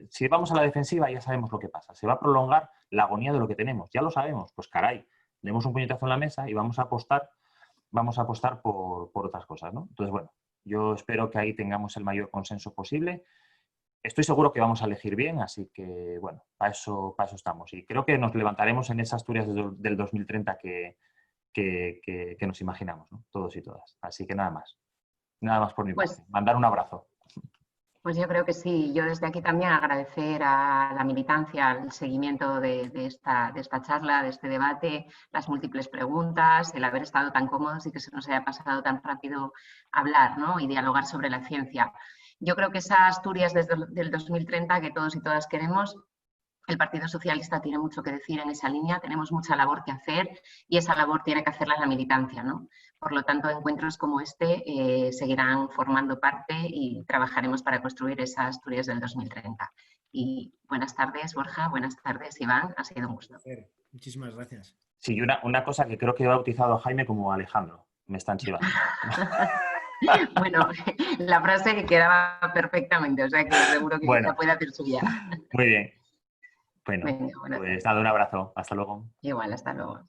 B: si vamos a la defensiva ya sabemos lo que pasa. Se va a prolongar la agonía de lo que tenemos. Ya lo sabemos. Pues caray, demos un puñetazo en la mesa y vamos a apostar por otras cosas, ¿no? Entonces, bueno, yo espero que ahí tengamos el mayor consenso posible. Estoy seguro que vamos a elegir bien, así que, bueno, para eso estamos. Y creo que nos levantaremos en esa Asturias del 2030 que nos imaginamos, ¿no? Todos y todas. Así que nada más. Nada más por mi parte. Mandar un abrazo.
A: Pues yo creo que sí. Yo desde aquí también agradecer a la militancia, el seguimiento de esta charla, de este debate, las múltiples preguntas, el haber estado tan cómodos y que se nos haya pasado tan rápido hablar, ¿no? Y dialogar sobre la ciencia. Yo creo que esa Asturias desde el 2030 que todos y todas queremos El Partido Socialista tiene mucho que decir en esa línea, tenemos mucha labor que hacer y esa labor tiene que hacerla la militancia, ¿no? Por lo tanto, encuentros como este seguirán formando parte y trabajaremos para construir esa Asturias del 2030. Y buenas tardes, Borja, buenas tardes, Iván, ha sido un gusto.
C: Muchísimas gracias.
B: Sí, y una cosa que creo que he bautizado a Jaime como Alejandro, me están chivando.
A: Bueno, la frase quedaba perfectamente, o sea que seguro que la puede hacer suya.
B: Muy bien. Bueno,
A: Venga,
B: pues nada, un abrazo. Hasta luego.
A: Igual, hasta luego.